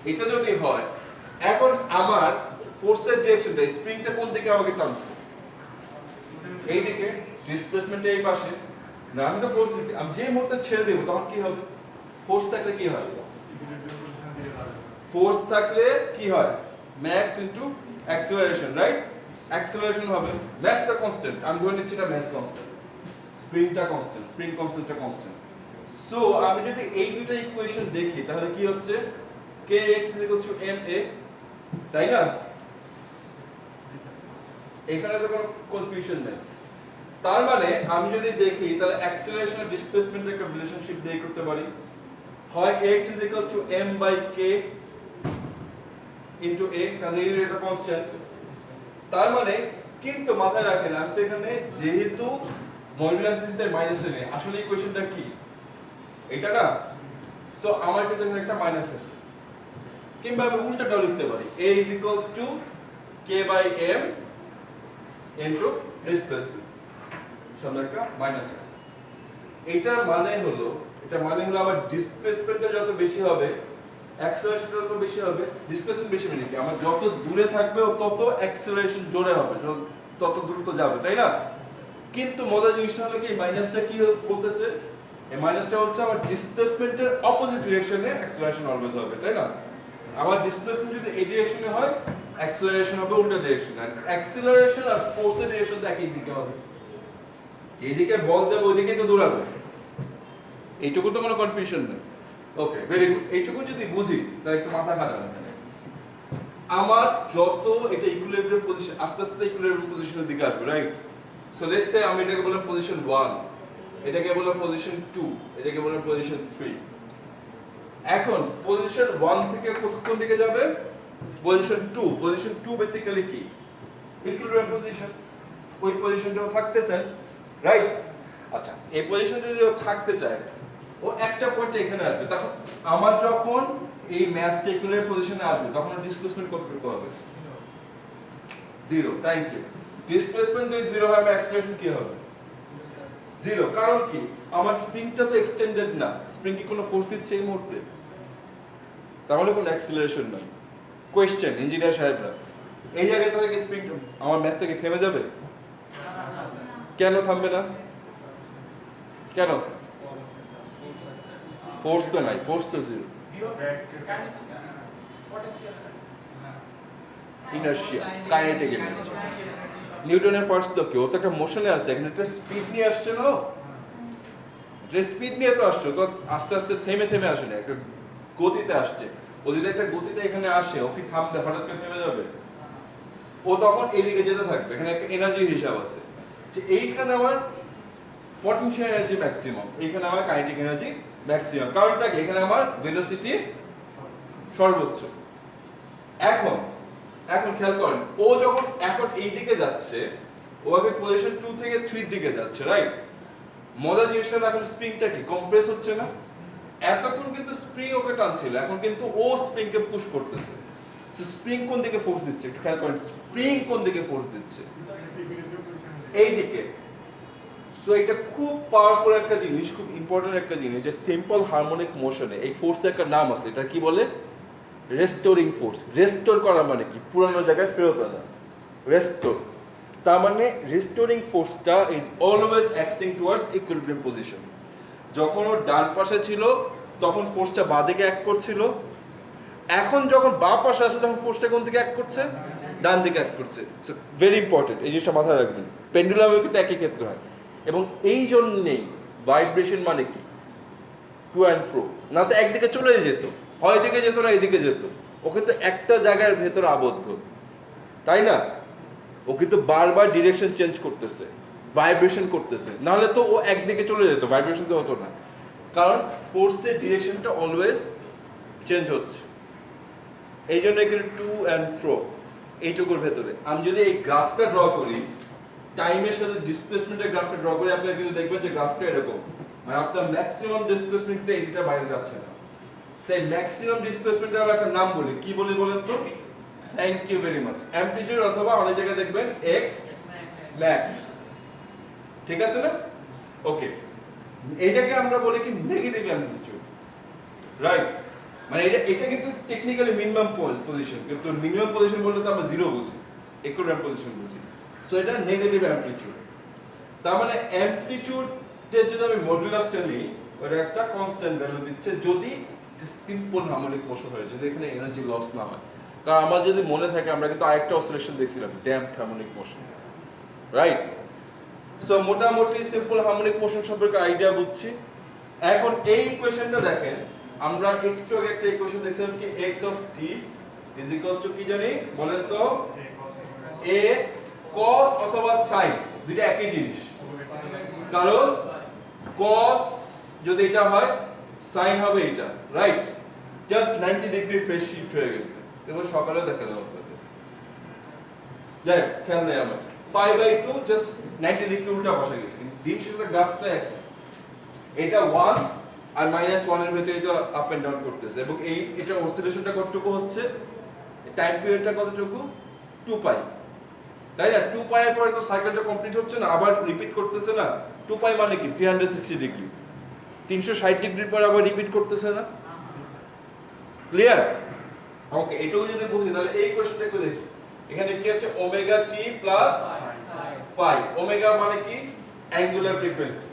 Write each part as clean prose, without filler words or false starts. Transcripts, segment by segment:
এটা যদি হয়, এখন আমার ফোর্সের ডিরেকশনটা, স্প্রিংটা কোন দিকে আমাকে টানছে? এই দিকে। ডিসপ্লেসমেন্ট এই পাশে। না, আমি তো ফোর্স দিচ্ছি, আমি যে মুহূর্তে ছেড়ে দেব তখন কি হবে? ফোর্স থাকলে কি হয়? ফোর্স থাকলে কি হয়? Mass into acceleration, right? Acceleration হবে ম্যাক্স দ্য কনস্ট্যান্ট, আমি ধরে নিচ্ছি এটা ম্যাক্স কনস্ট্যান্ট, স্প্রিংটা কনস্ট্যান্ট, স্প্রিং কনস্ট্যান্টটা কনস্ট্যান্ট। সো আমি যদি এই দুটো ইকুয়েশন দেখি তাহলে কি হচ্ছে? kx ma, তাই না? এখানে তো কোনো কনফিউশন নেই। তার মানে আমি যদি দেখি তাহলে অ্যাক্সিলারেশন আর ডিসপ্লেসমেন্টের একটা রিলেশনশিপ দিয়ে করতে পারি, হয় x m/k ইনটু a, কারণ এই এটা কনস্ট্যান্ট। তার মানে কিন্তু মাথায় রাখেন আমি তো এখানে যেহেতু মডুলাস দিস তাই মাইনাসে নেই, আসলে ইকুয়েশনটা কি এটা না? সো আমার কিন্তু এখানে একটা মাইনাস আছে, কিংবা আমি উল্টাটাও লিখতে পারি a k/m ইনটু ডিসপ্লেসমেন্ট, সামনে একটা মাইনাস আছে। এটার মানে হলো আমার ডিসপ্লেসমেন্টটা যত বেশি হবে অ্যাক্সেলারেশনটা তত বেশি হবে। ডিসপ্লেসমেন্ট বেশি মানে কি? আমার যত দূরে থাকবে তত অ্যাক্সেলারেশন জোরে হবে, তত দ্রুত যাবে, তাই না? কিন্তু মজার জিনিসটা হলো কি, মাইনাসটা কি বলতেছে? এই মাইনাসটা হচ্ছে আমার ডিসপ্লেসমেন্টের অপোজিট ডিরেকশনে অ্যাক্সেলারেশন অলওয়েজ হবে, তাই না? আমার ডিসপ্লেসমেন্ট যদি এই ডিরেকশনে হয়, অ্যাক্সেলারেশন হবে উল্টা ডিরেকশনে। আর অ্যাক্সেলারেশন আর ফোর্সের ডিরেকশন তো একই দিকে হবে, যেদিকে বল যাবে ওইদিকেই তো দৌড়াবে। এইটুকু তো কোনো কনফিউশন নেই। ওকে, ভেরি গুড। এইটুকু যদি বুঝি তাহলে একটু মাথা খাটানো। আমার যত এটা ইকুইলিব্রিয়াম পজিশন, আস্তে আস্তে ইকুইলিব্রিয়াম পজিশনের দিকে আসবে, রাইট? সো লেটস সে আমি এটাকে বললাম পজিশন 1, এটাকে বললাম পজিশন 2, এটাকে বললাম পজিশন 3। এখন পজিশন 1 থেকে কোন দিকে যাবে? পজিশন 2। পজিশন 2 বেসিক্যালি কি? Equilibrium position. ওই পজিশনটাও থাকতে চাই, রাইট? আচ্ছা, এই পজিশনটা যদি থাকতে চায়, ও একটা পয়েন্টে এখানে আসবে, তখন আমার যখন এই ম্যাচটা ইকুইলিব্রিয়াম পজিশনে আসবে তখন ডিসপ্লেসমেন্ট কত হবে? 0। Thank you. ডিসপ্লেসমেন্ট যদি 0 হয় আমার অ্যাক্সিলারেশন কি হবে? 0। কারণ কি? আমার স্প্রিংটা তো এক্সটেন্ডেড না, স্প্রিং কি কোনো ফোর্স দিচ্ছে এই মুহূর্তে? তাহলে কোনো অ্যাক্সিলারেশন নাই। কোশ্চেন ইঞ্জিনিয়ার সাহেবরা, এই জায়গায় তাহলে কি স্প্রিং আমার ম্যাচ থেকে থেমে যাবে? কেন থামবে না? কেন? ফোর্স তো নাই, ফোর্স তো 0। Inertia, kinetic energy. নিউটনের ফার্স্ট ল কি? ও তো একটা মোশনে আছে, এখানে একটা স্পিড নিয়ে আসছে না? যে স্পিড নিয়ে তো আসছে, তো আস্তে আস্তে থেমে থেমে আসে না, একটা গতিতে আসছে। ও যদি একটা গতিতে এখানে আসে, ও কি থামবে? হঠাৎ করে থেমে যাবে? ও তখন এদিকে যেতে থাকবে। এখানে একটা এনার্জির হিসাব আছে যে এইখানে আমার পটেনশিয়াল এনার্জি ম্যাক্সিমাম, এইখানে আমার কাইনেটিক এনার্জি ম্যাক্সিমাম। কারণটা কি? এখানে আমার ভেলোসিটি সর্বোচ্চ। এখন খেয়াল করেন, ও যখন এখন এই দিকে যাচ্ছে, ও এখন পজিশন 2 থেকে 3 দিকে যাচ্ছে, রাইট? মজার জিনিসটা, এখন স্প্রিংটা কি কম্প্রেস হচ্ছে না? এতক্ষণ কিন্তু স্প্রিং ওকে টানছিল, এখন কিন্তু ও স্প্রিংকে পুশ করতেছে। সো স্প্রিং কোন দিকে ফোর্স দিচ্ছে? একটু খেয়াল করেন, স্প্রিং কোন দিকে ফোর্স দিচ্ছে? এই দিকে। সো এটা খুব পাওয়ারফুল একটা জিনিস, খুব ইম্পর্টেন্ট একটা জিনিস, যে সিম্পল হারমোনিক মোশনে এই ফোর্সের একটা নাম আছে, এটা কি বলে? Restoring force. রেস্টোর করা মানে কি? পুরানো জায়গায় ফেরত আনা, রেস্টোর। তার মানে রেস্টোরিং ফোর্সটা is always acting towards equilibrium position. যখন ও ডান পাশে ছিল তখন ফোর্সটা বাঁ দিকে অ্যাক্ট করছিল, এখন যখন বাঁ পাশে আছে তখন ফোর্সটা কোন দিকে অ্যাক্ট করছে? ডান দিকে অ্যাক্ট করছে। সো ভেরি ইম্পর্টেন্ট, এই জিনিসটা মাথায় রাখবেন। পেন্ডুলামও কিন্তু একই ক্ষেত্রে হয়। এবং এই জন্যেই ভাইব্রেশন মানে কি? To and fro. না তো একদিকে চলে যেত, হয় এদিকে যেত না এদিকে যেত, ও কিন্তু একটা জায়গার ভেতরে আবদ্ধ, তাই না? ও কিন্তু বারবার ডিরেকশন চেঞ্জ করতেছে, ভাইব্রেশন করতেছে, নাহলে তো ও একদিকে চলে যেত, ভাইব্রেশন তো হতো না। কারণ ফোর্সের ডিরেকশনটা অলওয়েজ চেঞ্জ হচ্ছে। এই জন্য এখানে টু অ্যান্ড ফ্রো এইটুকুর ভেতরে। আমি যদি এই গ্রাফটা ড্র করি, টাইমের সাথে ডিসপ্লেসমেন্টের গ্রাফটা ড্র করি, আপনি কিন্তু দেখবেন যে গ্রাফটা এরকম, মানে আপনার ম্যাক্সিমাম ডিসপ্লেসমেন্টটা এইটার বাইরে যাচ্ছে না। সেই ম্যাক্সিমাম ডিসপ্লেসমেন্টের আমরা একটা নাম বলি, কি বলি বলেন তো? Thank you very much. Amplitude, অথবা অনেক জায়গায় দেখবেন এক্স ম্যাক্স, ঠিক আছে না? ওকে, এইটাকে আমরা বলি কি? Negative amplitude, right? মানে এটা কিন্তু টেকনিক্যালি মিনিমাম পজিশন, কিন্তু মিনিমাম পজিশন বলতে তো আমরা জিরো বুঝি, ইকুইলিব্রিয়াম পজিশন বুঝি। সো এটা নেগেটিভ অ্যামপ্লিটিউড। তার মানে অ্যামপ্লিটিউডের যদি আমি মডুলাসটা নিই, ওটা একটা কনস্ট্যান্ট ভ্যালু দিচ্ছে যদি সিম্পল হারমোনিক মোশন হয়, যদি এখানে এনার্জি লস না হয়। কারণ আমার যদি মনে থাকে আমরা কিন্তু আরেকটা অসিলেশন দেখছিলাম, damped harmonic motion, right? So মোটামুটি সিম্পল হারমোনিক মোশন সম্পর্কে আইডিয়া বুঝছি। এখন এই ইকুয়েশনটা দেখেন, আমরা একটু আগে একটা ইকুয়েশন দেখছিলাম কি x of t is equals to কি জানি বলেন তো, a cos অথবা sin, দুটো একই জিনিস। কারণ cos যদি এটা হয়, sin হবে এটা, right? Just 90 degree phase shift হয়ে গেছে। এবার সকালে দেখালাম আপনাদের, যাই খেয়াল নেই আমার পাই বাই 2 জাস্ট 90 ডিগ্রি উল্টা বসে গেছে, কিন্তু দিন শেষে গ্রাফটা এক। এটা 1 আর -1 এর ভিতরে এটা আপ এন্ড ডাউন করতেছে, এবং এটা অসিলেশনটা কতটুকু হচ্ছে, টাইম পিরিয়ডটা কতটুকু, 2 পাই, তাই না? 2 পাই এর পরে তো সাইকেলটা কমপ্লিট হচ্ছে না, আবার রিপিট করতেছে না। 2 পাই মানে কি 360 ডিগ্রি, 360 ডিগ্রির পর আবার রিপিট করতেছে না। ক্লিয়ার? ওকে, এটাও যদি বুঝি তাহলে এই কোশ্চেনটা করে দেখি। এখানে কি আছে, omega t plus phi. Omega মানে কি, অ্যাঙ্গুলার ফ্রিকোয়েন্সি,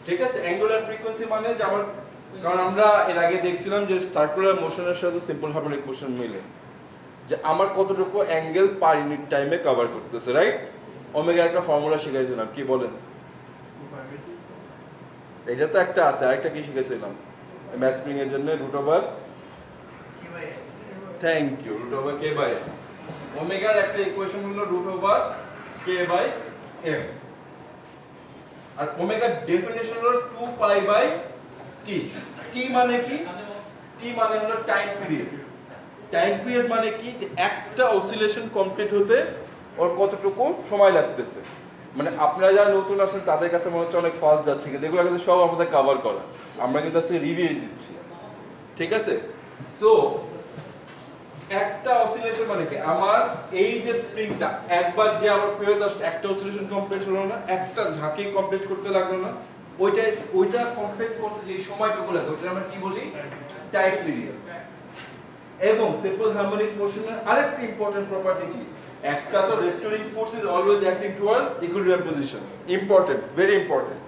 ঠিক আছে? অ্যাঙ্গুলার ফ্রিকোয়েন্সি মানে যে আমার, কারণ আমরা এর আগে দেখছিলাম যে সার্কুলার মোশনের সাথে সিম্পল হারমোনিক মোশন মিলে যে আমার কতটুকু অ্যাঙ্গেল পার ইউনিট টাইমে কভার করতেছে, রাইট? ওমেগা একটা ফর্মুলা শিখাই দিলাম, কি বলেন? এটা তো একটা আছে, আরেকটা কি শিখেছিলাম ম্যাথ স্প্রিং এর জন্য, root over, thank you, root over K by M. ওমেগার একটা ইকুয়েশন হলো root over K by M, আর ওমেগার ডেফিনিশন হলো 2 পাই বাই টি। টি মানে কি, টি মানে হলো টাইম পিরিয়ড। টাইম পিরিয়ড মানে কি, যে একটা অসিলেশন কমপ্লিট হতে ওর কতটুকু সময় লাগতেছে। মানে আপনারা যারা নতুন আছেন তাদের কাছে মনে হচ্ছে অনেক ফাস্ট যাচ্ছে, কিন্তু এগুলো কিন্তু সব আমাদের কভার করা, আমরা কিন্তু হচ্ছে রিভিউ দিচ্ছি, ঠিক আছে? সো একটা অসিলেশন মানে কি, আমার এই যে স্প্রিংটা একবার যে আবার ফেরত আসছে, একটা অসিলেশন কমপ্লিট হলো না, একটা ঝাঁকি কমপ্লিট করতে লাগলো না, ওইটা কমপ্লিট করতে যে সময়টুকু লাগে ওইটা আমরা কি বলি, টাইম পিরিয়ড। এবং সিম্পল হারমোনিক মোশনের আরেকটা ইম্পর্টেন্ট প্রপার্টি কি, একটা তো restoring force is always acting towards equilibrium position, important, very important.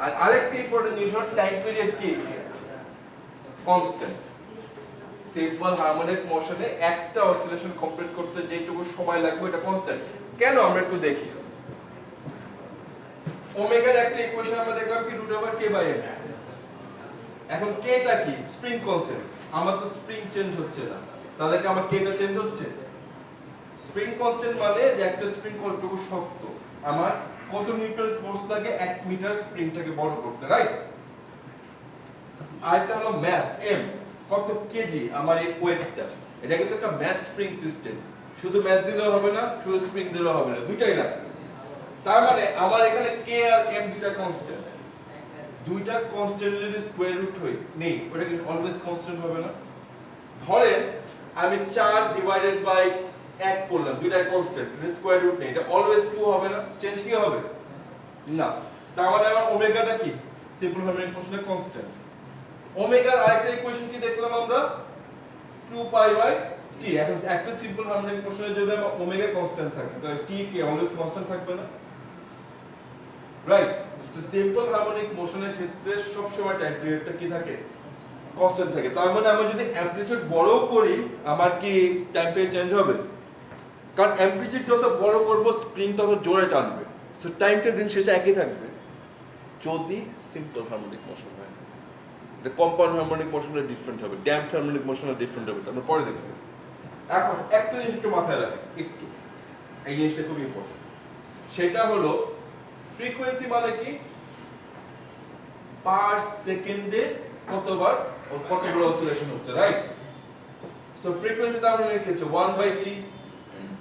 আর আরেকটা ইম্পর্টেন্ট জিনিস হলো টাইম পিরিয়ড কি, কনস্ট্যান্ট। সিম্পল হারমোনিক মোশনে একটা অসিলেশন কমপ্লিট করতে যেটুকু সময় লাগবে এটা কনস্ট্যান্ট। কেন আমরা একটু দেখি। ওমেগার একটা ইকুয়েশন আমরা দেখলাম কি root over K by m. এখন কে টা কি, স্প্রিং কনস্ট্যান্ট। আমার তো স্প্রিং চেঞ্জ হচ্ছে না, তাহলে কি আমার কে টা চেঞ্জ হচ্ছে? স্প্রিং কনস্ট্যান্ট মানে যে একটা স্প্রিং কতটুকু শক্ত, আমার কত নিউটন ফোর্স লাগে 1 মিটার স্প্রিংটাকে বড় করতে, রাইট? আরেকটা হলো মাস এম, কত কেজি আমার এই ওয়েটটা। এটা কিন্তু একটা ম্যাস স্প্রিং সিস্টেম, শুধু ম্যাস দিলেও হবে না, শুধু স্প্রিং দিলেও হবে না, দুইটাই লাগবে। তার মানে আমার এখানে কে আর এম দুইটা কনস্ট্যান্ট, দুইটা কনস্ট্যান্ট যদি স্কয়ার রুট হই নেই, ওটা কি অলওয়েজ কনস্ট্যান্ট হবে না? ধরেন আমি 4 ডিভাইডেড বাই 1 করলাম, দুইটাই কনস্ট্যান্ট, স্কয়ার রুট নেই, এটা অলওয়েজ 2 হবে না? চেঞ্জ কি হবে না। তার মানে আমার ওমেগাটা কি, সিম্পল হারমোনিক মোশনের কনস্ট্যান্ট। ওমেগার আরেকটা ইকুয়েশন কি দেখলাম আমরা, 2 পাই বাই টি। এখন একটা সিম্পল হারমোনিক মোশনে যদি আমার ওমেগা কনস্ট্যান্ট থাকে তাহলে টি কি অলওয়েজ কনস্ট্যান্ট থাকবে না, রাইট? সো সিম্পল হারমোনিক মোশনের ক্ষেত্রে সব সময় টাইম পিরিয়ডটা কি থাকে, কনস্ট্যান্ট থাকে। তার মানে আমি যদি অ্যামপ্লিটিউড বড় করি আমার কি টাইম পিরিয়ড চেঞ্জ হবে? কারণ অ্যামপ্লিটিউড যত বড় করব স্প্রিং তত জোরে টানবে, সো টাইমটা দিন শেষে একই থাকবে। যদি সিম্পল হারমোনিক মোশন হয়, এটা কম্পাউন্ড হারমোনিক মোশনটা ডিফারেন্ট হবে, ড্যাম্পড হারমোনিক মোশনটা ডিফারেন্ট হবে, আমরা পরে দেখতেছি। এখন একটা জিনিস একটু মাথায় রাখি, একটু এই জিনিসটা খুব ইম্পর্টেন্ট, সেটা হলো ফ্রিকোয়েন্সি মানে কি, পার সেকেন্ডে কতবার কতগুলো অসিলেশন হচ্ছে, রাইট? সো ফ্রিকোয়েন্সি তার মানে কি হচ্ছে 1/t,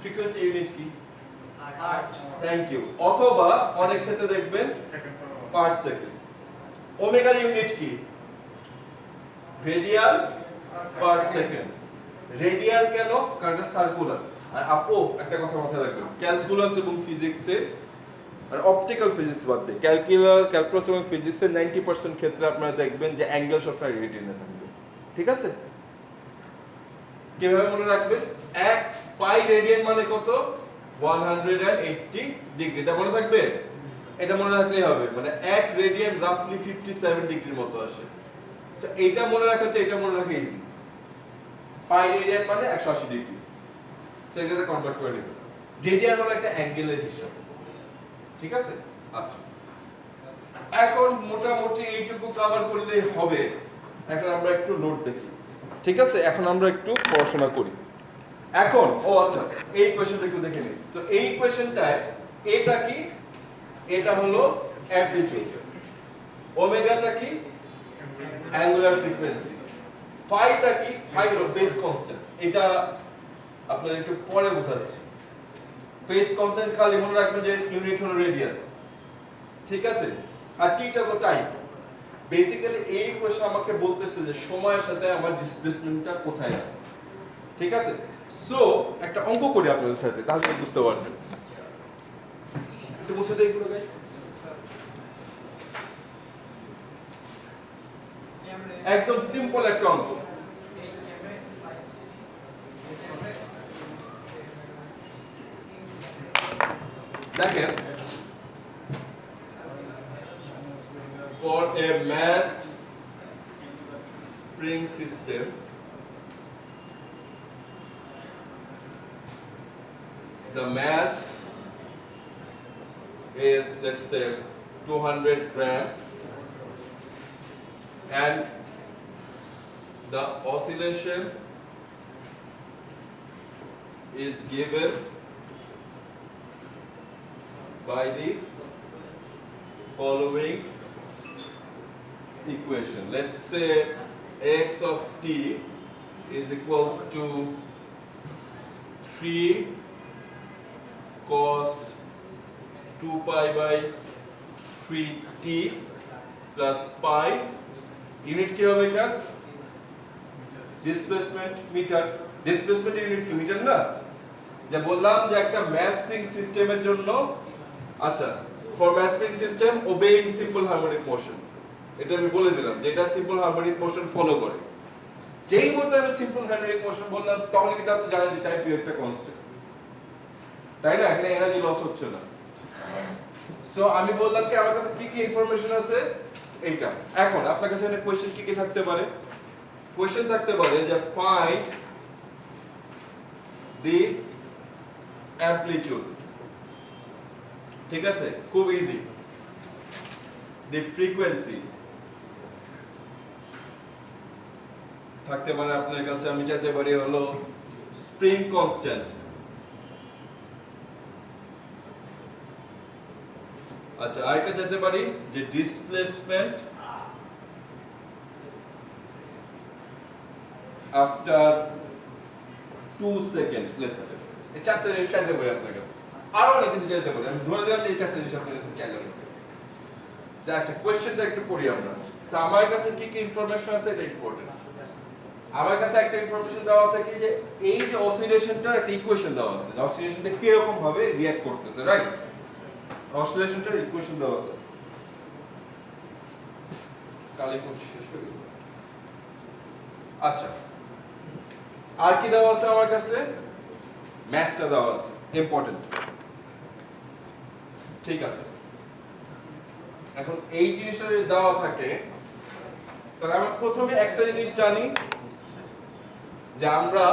ফ্রিকোয়েন্সি ইউনিট কি, থ্যাংক ইউ, অথবা অনেক ক্ষেত্রে দেখবেন পার সেকেন্ড। ওমেগার ইউনিট কি, রেডিয়ান পার সেকেন্ড। রেডিয়ান কেন, কারণ এটা সার্কুলার। আর আপু একটা কথা মাথায় রাখবেন, ক্যালকুলাস এবং ফিজিক্সে, আর অপটিক্যাল ফিজিক্স বাদ দিয়ে ক্যালকুলাস এবং ফিজিক্সের 90% ক্ষেত্রে আপনারা দেখবেন যে অ্যাঙ্গেল সবসময় রেডিয়ানে থাকবে, ঠিক আছে? কিভাবে মনে রাখবেন? 1 পাই রেডিয়ান মানে কত? 180 ডিগ্রি। এটা মনে থাকবে? এটা মনে রাখলেই হবে, মানে 1 রেডিয়ান রাফলি 57 ডিগ্রির মতো আসে। সো এটা মনে রাখা হচ্ছে, এটা মনে রাখা ইজি। পাই রেডিয়ান মানে 180 ডিগ্রি, সেটাতে কনভার্ট করে নিব। রেডিয়ান হলো একটা অ্যাঙ্গেলের হিসাব, ঠিক আছে? আচ্ছা, এখন মোটামুটি এইটুকু কভার করলেই হবে। এখন আমরা একটু নোট দেখি, ঠিক আছে? এখন আমরা একটু পড়াশোনা করি। এখন আচ্ছা, এই কোশ্চেনটা একটু দেখে নিই। তো এই কোশ্চেনটায় এটা কি? এটা হলো অ্যামপ্লিটিউড। ওমেগাটা কি? Angular frequency. ফাইটা কি? ফাই হলো ফেজ কনস্ট্যান্ট। এটা আপনাদের একটু পরে বোঝাচ্ছি। ফেজ কনস্ট্যান্ট খালি মনে রাখবেন যে ইউনিট হলো রেডিয়ান, ঠিক আছে? আর টিটা তো টাইম। বেসিক্যালি এই কোশ্চেন আমাকে বলতেছে যে সময়ের সাথে আমার ডিসপ্লেসমেন্টটা কোথায় আছে, ঠিক আছে? সো একটা অঙ্ক করি আপনাদের সাথে, তাহলে বুঝতে পারবেন। একটু মুছে দেই এগুলো গাইস। একদম সিম্পল একটা অঙ্ক। দেখেন, for a mass spring system, the mass is, let's say, 200 gram, and the oscillation is given by the following equation. Let's say x of t is equals to 3 cos 2 pi by 3t plus pi. Unit কি হবে এটা? Displacement metre. Displacement unit কি? Metre না? যে বললাম যে একটা mass spring সিস্টেমের জন্য, আচ্ছা, for mass spring system obeying simple harmonic motion, এটা আমি বলে দিলাম যে এটা সিম্পল হারমোনিক মোশন ফলো করে। যেই মুহূর্তে আমি সিম্পল হারমোনিক মোশন বললাম, তখন কিন্তু আপনি জানেন যে টাইম পিরিয়ডটা কনস্ট্যান্ট, তাই না? এখানে এনার্জি লস হচ্ছে না। সো আমি বললাম কি আমার কাছে কি কি ইনফরমেশন আছে এইটা। এখন আপনার কাছে একটা কোশ্চেন কি কি থাকতে পারে? কোশ্চেন থাকতে পারে যে ফাইন্ড দি অ্যামপ্লিটিউড, ঠিক আছে? খুব ইজি। দি ফ্রিকোয়েন্সি থাকতে পারে আপনার কাছে, আমি চাইতে পারি হলো স্প্রিং কনস্ট্যান্ট। আচ্ছা, আরেকটা চাইতে পারি যে displacement after 2 second, let's say. এই চারটা জিনিস চাইতে পারি আপনার কাছে। আরো অনেক কিছু চাইতে পারি, আমি ধরে দিলাম যে এই চারটা জিনিস আপনার কাছে চাইতে পারি। আচ্ছা, কোশ্চেনটা একটু পড়ি আমরা। সো আমার কাছে কি কি ইনফরমেশন আছে এটা ইম্পর্টেন্ট। আমার কাছে একটা ইনফরমেশন দেওয়া আছে কি যে এই যে অসিলেশনটার একটা ইকুয়েশন দেওয়া আছে, অসিলেশনটা কি রকম ভাবে রিঅ্যাক্ট করতেছে, রাইট? অসিলেশনটার ইকুয়েশন দেওয়া আছে। কালি কোন শেষ করে দিই। আচ্ছা, আর কি দেওয়া আছে আমার কাছে? ম্যাথটা দেওয়া আছে, ইম্পর্টেন্ট, ঠিক আছে? এখন এই জিনিসটা যদি দেওয়া থাকে, তাহলে আমরা প্রথমে একটা জিনিস জানি যে আমরা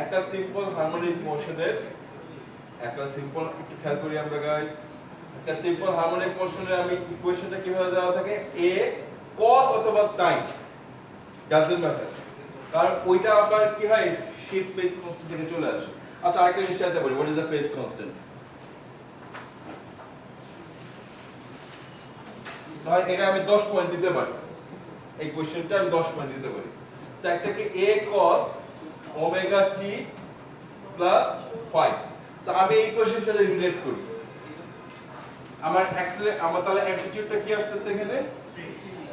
একটা সিম্পল হারমোনিক মোশনের, একটা সিম্পল, একটু খেয়াল করি আমরা গাইস, একটা সিম্পল হারমোনিক মোশনের আমি ইকুয়েশনটা কিভাবে দেওয়া থাকে? a cos অথবা sin, ডাজন্ট ম্যাটার, কারণ ওইটা আবার কি হয়, শিফট ফেজ কনস্ট্যান্ট থেকে চলে আসে। আচ্ছা, আরেকটা জিনিস চাইতে পারি, what is the phase constant? ভাই এটা আমি 10 পয়েন্ট দিতে পারি, এই কোশ্চেনটা আমি 10 পয়েন্ট দিতে পারি। সো একটাকে a cos omega t plus phi। So আমি এই কোশ্চেনের সাথে রিলেট করি। আমার আমার তাহলে অ্যামপ্লিটিউডটা কি আসছে এখানে?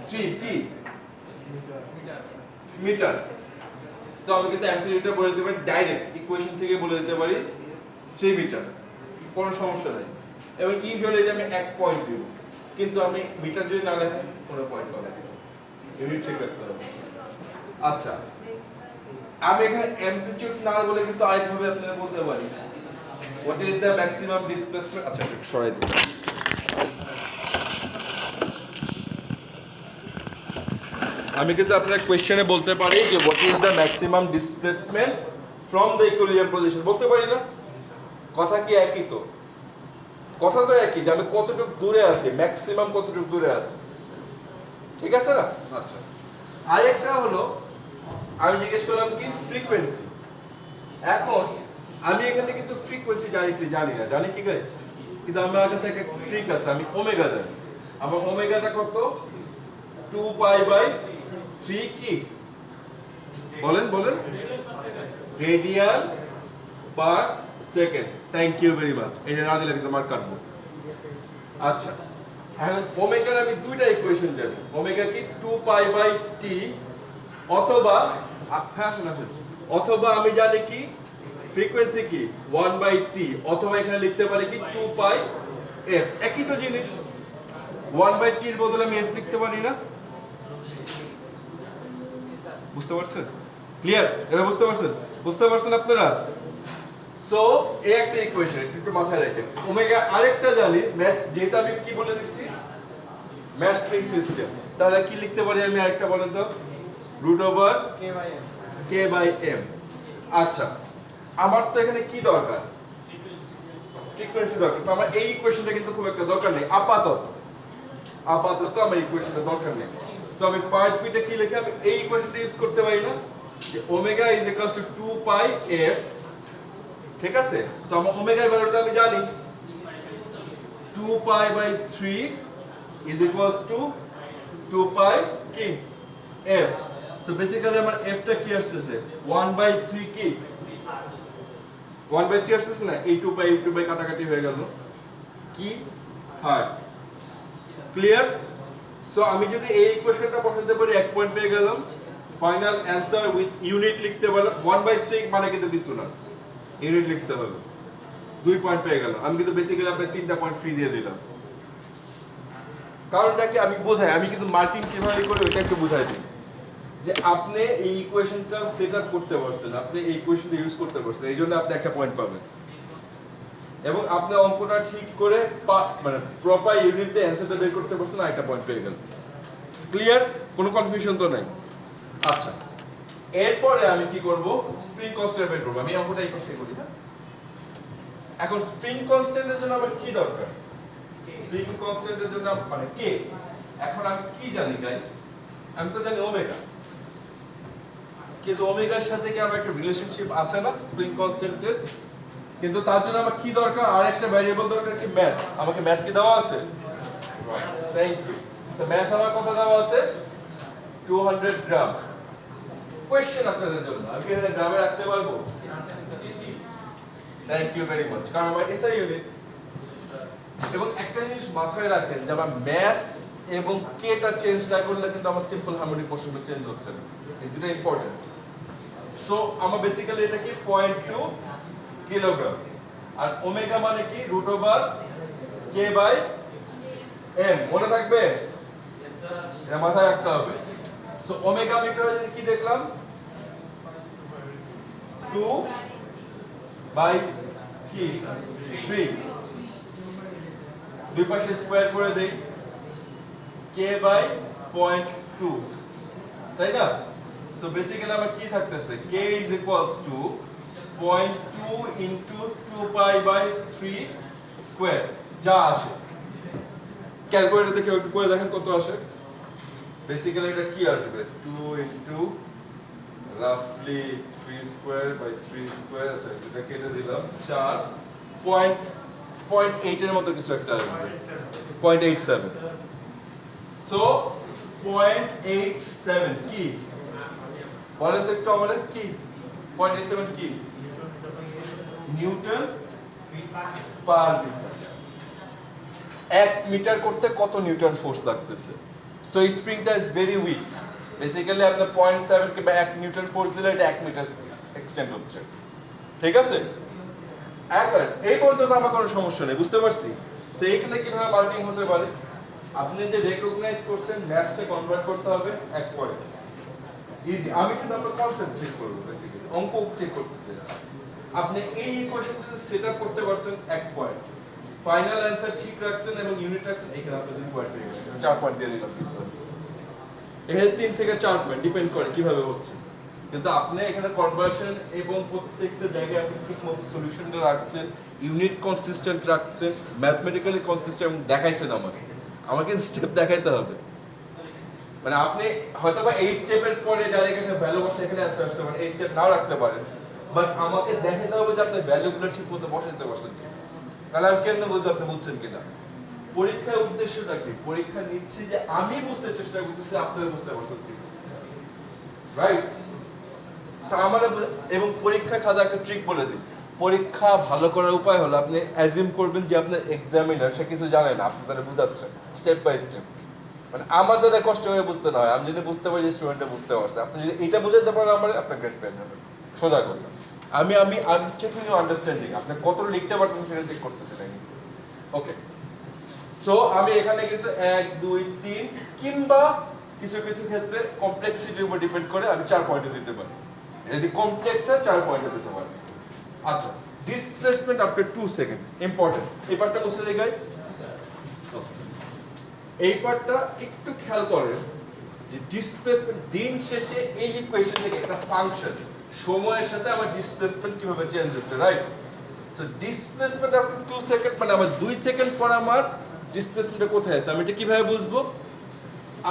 3 কি মিটার। সো আমি কিন্তু অ্যামপ্লিটিউডটা বলে দিতে পারি ডাইরেক্ট ইকুয়েশন থেকে বলে দিতে পারি 3 মিটার, কোনো সমস্যা নাই। এবং ইউজুয়ালি এটা আমি 1 পয়েন্ট দিব, কিন্তু আমি মিটার যদি না লেখি কোনো পয়েন্ট পাবো না, ইউনিট ঠিক রাখতে হবে। আচ্ছা, আমি এখানে অ্যামপ্লিটিউড না বলে কিন্তু আরেকভাবে আপনাদের বলতে পারি what is the maximum displacement. আচ্ছা একটু সরাই দিই। আমি কিন্তু আপনার কোশ্চেনে বলতে পারি যে what is the maximum displacement from the equilibrium position, বলতে পারি না? কথা কি একই? তো কথা তো একই যে আমি কতটুকু দূরে আছি, ম্যাক্সিমাম কতটুকু দূরে আছি, ঠিক আছে না? আচ্ছা, আরেকটা হলো আমি জিজ্ঞেস করলাম কি ফ্রিকোয়েন্সি। এখন আমি এখানে কিন্তু ফ্রিকোয়েন্সি ডাইরেক্টলি জানি না, জানি কি গাইস? কিন্তু আমার কাছে একটা ট্রিক আছে, আমি ওমেগা জানি। আমার ওমেগাটা কত? 2π/3 কি বলেন বলেন? Radian per second. Thank you very much. এটা না দিলে কিন্তু মার্ক কাটবো। আচ্ছা, এখন ওমেগার আমি দুইটা ইকুয়েশন জানি। ওমেগা কি 2π/t অথবা অথবা আমি জানি কি ফ্রিকোয়েন্সি কি 1/t অথবা এখানে লিখতে পারি কি 2πf। একই তো জিনিস। 1/t এর বদলে আমি f লিখতে পারি না? বুঝতে পারছেন? ক্লিয়ার? এবার বুঝতে পারছেন? বুঝতে পারছেন আপনারা? সো এই একটা ইকুয়েশন একটু মাথায় রাখেন। ওমেগা আরেকটা জানি ম্যাথ, যেটা আমি কি বলে দিচ্ছি ম্যাথ স্প্রিং সিস্টেম। তাহলে কি লিখতে পারি আমি আরেকটা বলেন তো? √k/m। আচ্ছা, আমার তো এখানে কি দরকার? ফ্রিকোয়েন্সি দরকার। তো আমার এই ইকুয়েশনটা কিন্তু খুব একটা দরকার নেই আপাতত। আমার ইকুয়েশনটা দরকার নেই। সো আমি পার্ট বিটা কি লিখে আমি এই ইকুয়েশনটা ইউজ করতে পারি না যে omega is equals to 2πf, ঠিক আছে? সো আমার ওমেগা এর ভ্যালুটা আমি জানি 2π/3 ইজ ইকুয়ালস টু 2π কি f। সো বেসিক্যালি আমার f টা কি আসতেছে 1/3 কি 1/3 আসতেছে না? এই 2π কাটাকাটি হয়ে গেল কি হার্টজ। ক্লিয়ার? সো আমি যদি এই ইকুয়েশনটা বসাতে পারি 1 পয়েন্ট পেয়ে গেলাম। ফাইনাল অ্যানসার উইথ ইউনিট লিখতে পারলাম। 1/3 মানে কিন্তু কিছু না, ইউনিট লিখতে হবে। 2 পয়েন্ট পেয়ে গেলাম। আমি কিন্তু বেসিক্যালি আপনাকে 3টা পয়েন্ট ফ্রি দিয়ে দিলাম। কারণটা কি আমি বোঝাই, আমি কিন্তু মার্কিং কিভাবে করি ওইটা একটু বুঝাই দিই যে আপনি এই ইকুয়েশনটা সেট আপ করতে পারছেন, আপনি এই ইকুয়েশনটা ইউজ করতে পারছেন, এই জন্য আপনি একটা পয়েন্ট পাবেন। এবং আপনি অঙ্কটা ঠিক করে মানে প্রপার ইউনিট দিয়ে অ্যানসারটা বের করতে পারছেন, আর একটা পয়েন্ট পেয়ে গেলেন। ক্লিয়ার? কোনো কনফিউশন তো নাই? আচ্ছা, এরপরে আমি কি করব? স্প্রিং কনস্ট্যান্ট বের করব। আমি অঙ্কটা এই করতে করি না। এখন স্প্রিং কনস্ট্যান্টের জন্য আমার কি দরকার? স্প্রিং কনস্ট্যান্টের জন্য মানে কে। এখন আমি কি জানি গাইস? আমি তো জানি ওমেগা, কিন্তু ওমেগার সাথে কি আমার একটা রিলেশনশিপ আছে না স্প্রিং কনস্ট্যান্টের? কিন্তু তার জন্য আমার কি দরকার? আরেকটা ভ্যারিয়েবল দরকার কি ম্যাস। আমাকে ম্যাস কি দেওয়া আছে? Thank you. সো ম্যাস আমার কত দেওয়া আছে? 200 গ্রাম। কোশ্চেন আপনাদের জন্য, আমি কি এখানে গ্রামে রাখতে পারবো? Thank you very much. কারণ আমার এসআই ইউনিট। এবং একটা জিনিস মাথায় রাখেন যে আমার ম্যাস এবং কেটা চেঞ্জ না করলে কিন্তু আমার সিম্পল হারমোনিক মোশনটা চেঞ্জ হচ্ছে না। এই দুটো ইম্পর্টেন্ট। সো আমার বেসিক্যালি এটা কি 0.2 কিলোগ্রাম। আর ওমেগা মানে কি √k/m। মনে থাকবে? এটা মাথায় রাখতে হবে। সো ওমেগা মিটারে কি দেখলাম? 2/3। দুই পাশে স্কয়ার করে দেই k/0.2, তাই না? সো বেসিক্যালি আমার কি থাকতেছে? k is equals to 0.2 into 2π/3 square যা আসে। ক্যালকুলেটর দেখে একটু করে দেখেন কত আসে। বেসিক্যালি এটা কি আসবে? 2 into roughly 3 square by 3 square. আচ্ছা এটা কেটে দিলাম 4.8 এর মতো কিছু একটা আসবে। 0.87। সো 0.87 কি বলেন তো একটু আমাদের? কি 0.87 কি? Newton per metre. 1 মিটার করতে কত নিউটন ফোর্স লাগতেছে? সো এই স্প্রিংটা ইজ ভেরি উইক। বেসিক্যালি আপনার 0.7 কিংবা 1 নিউটন ফোর্স দিলে এটা 1 মিটার এক্সটেন্ড হচ্ছে, ঠিক আছে? এখন এই পর্যন্ত আমার কোনো সমস্যা নেই, বুঝতে পারছি। সো এইখানে কিভাবে মার্কিং হতে পারে? আপনি যে রেকগনাইজ করছেন ম্যাথসে কনভার্ট করতে হবে 1 পয়েন্ট। ইজি। আমি কিন্তু আপনার কনসেপ্ট চেক করব বেসিক্যালি, অঙ্ক চেক করতেছি না। আপনি এই ইকুয়েশনটাতে সেটআপ করতে পারছেন 1 পয়েন্ট, ফাইনাল অ্যানসার ঠিক রাখছেন এবং ইউনিট রাখছেন, এখানে আপনি 2 পয়েন্ট পেয়ে গেলেন, 4 পয়েন্ট দিয়ে দিলাম কিন্তু এখানে 3 থেকে 4 পয়েন্ট ডিপেন্ড করে কিভাবে হচ্ছে। কিন্তু আপনি এখানে কনভার্সন এবং প্রত্যেকটা জায়গায় আপনি ঠিকমতো সলিউশনটা রাখছেন, ইউনিট কনসিস্টেন্ট রাখছেন, ম্যাথমেটিক্যালি কনসিস্টেন্ট দেখাইছেন আমাকে স্টেপ দেখাইতে হবে। মানে আপনি হয়তোবা এই স্টেপের পরে ডাইরেক্ট একটা ভ্যালু বসে এখানে অ্যানসার আসতে পারেন, এই স্টেপ নাও রাখতে পারেন, বাট আমাকে দেখাতে হবে যে আপনি ভ্যালুগুলো ঠিকমতো বসাইতে পারছেন কিনা। তাহলে আমি কেন বুঝবো আপনি বুঝছেন কিনা? পরীক্ষার উদ্দেশ্যটা কি? পরীক্ষা নিচ্ছি যে আমি বুঝতে চেষ্টা করতেছি আপনারা বুঝতে পারছেন কিনা, রাইট? এবং পরীক্ষা খাতা একটা ট্রিক বলে দিই, পরীক্ষা ভালো করার উপায় হলো আপনি অ্যাজিউম করবেন যে আপনার এক্সামিনার সে কিছু জানে না, আপনি তারা বুঝাচ্ছেন স্টেপ বাই স্টেপ। মানে আমার যাতে কষ্ট করে বুঝতে না হয়, আমি যদি বুঝতে পারি যে স্টুডেন্টটা বুঝতে পারছে, আপনি যদি এটা বুঝাতে পারেন আমার, আপনার গ্রেড পেয়ে যাবেন। সোজা কথা, আমি চেকিং ইউর আন্ডারস্ট্যান্ডিং, আপনি কত লিখতে পারতেছেন সেটা চেক করতেছি না কিন্তু। ওকে, সো আমি এখানে কিন্তু 1 2 3 কিংবা কিছু কিছু ক্ষেত্রে কমপ্লেক্সিটির উপর ডিপেন্ড করে আমি 4 পয়েন্টে দিতে পারি। যদি কমপ্লেক্স হয় 4 পয়েন্টে দিতে পারি। আচ্ছা, ডিসপ্লেসমেন্ট আফটার 2 সেকেন্ড ইম্পর্টেন্ট। এই পার্টটা বুঝতে দিই গাইস। এই পার্টটা একটু খেয়াল করেন যে ডিসপ্লেসমেন্ট দিন শেষে এই ইকুয়েশন থেকে একটা ফাংশন সময়ের সাথে আমার ডিসপ্লেসমেন্ট কিভাবে চেঞ্জ হচ্ছে, right? So displacement after 2 second মানে আমার 2 সেকেন্ড পর আমার ডিসপ্লেসমেন্টটা কোথায় আছে, আমি এটা কিভাবে বুঝবো?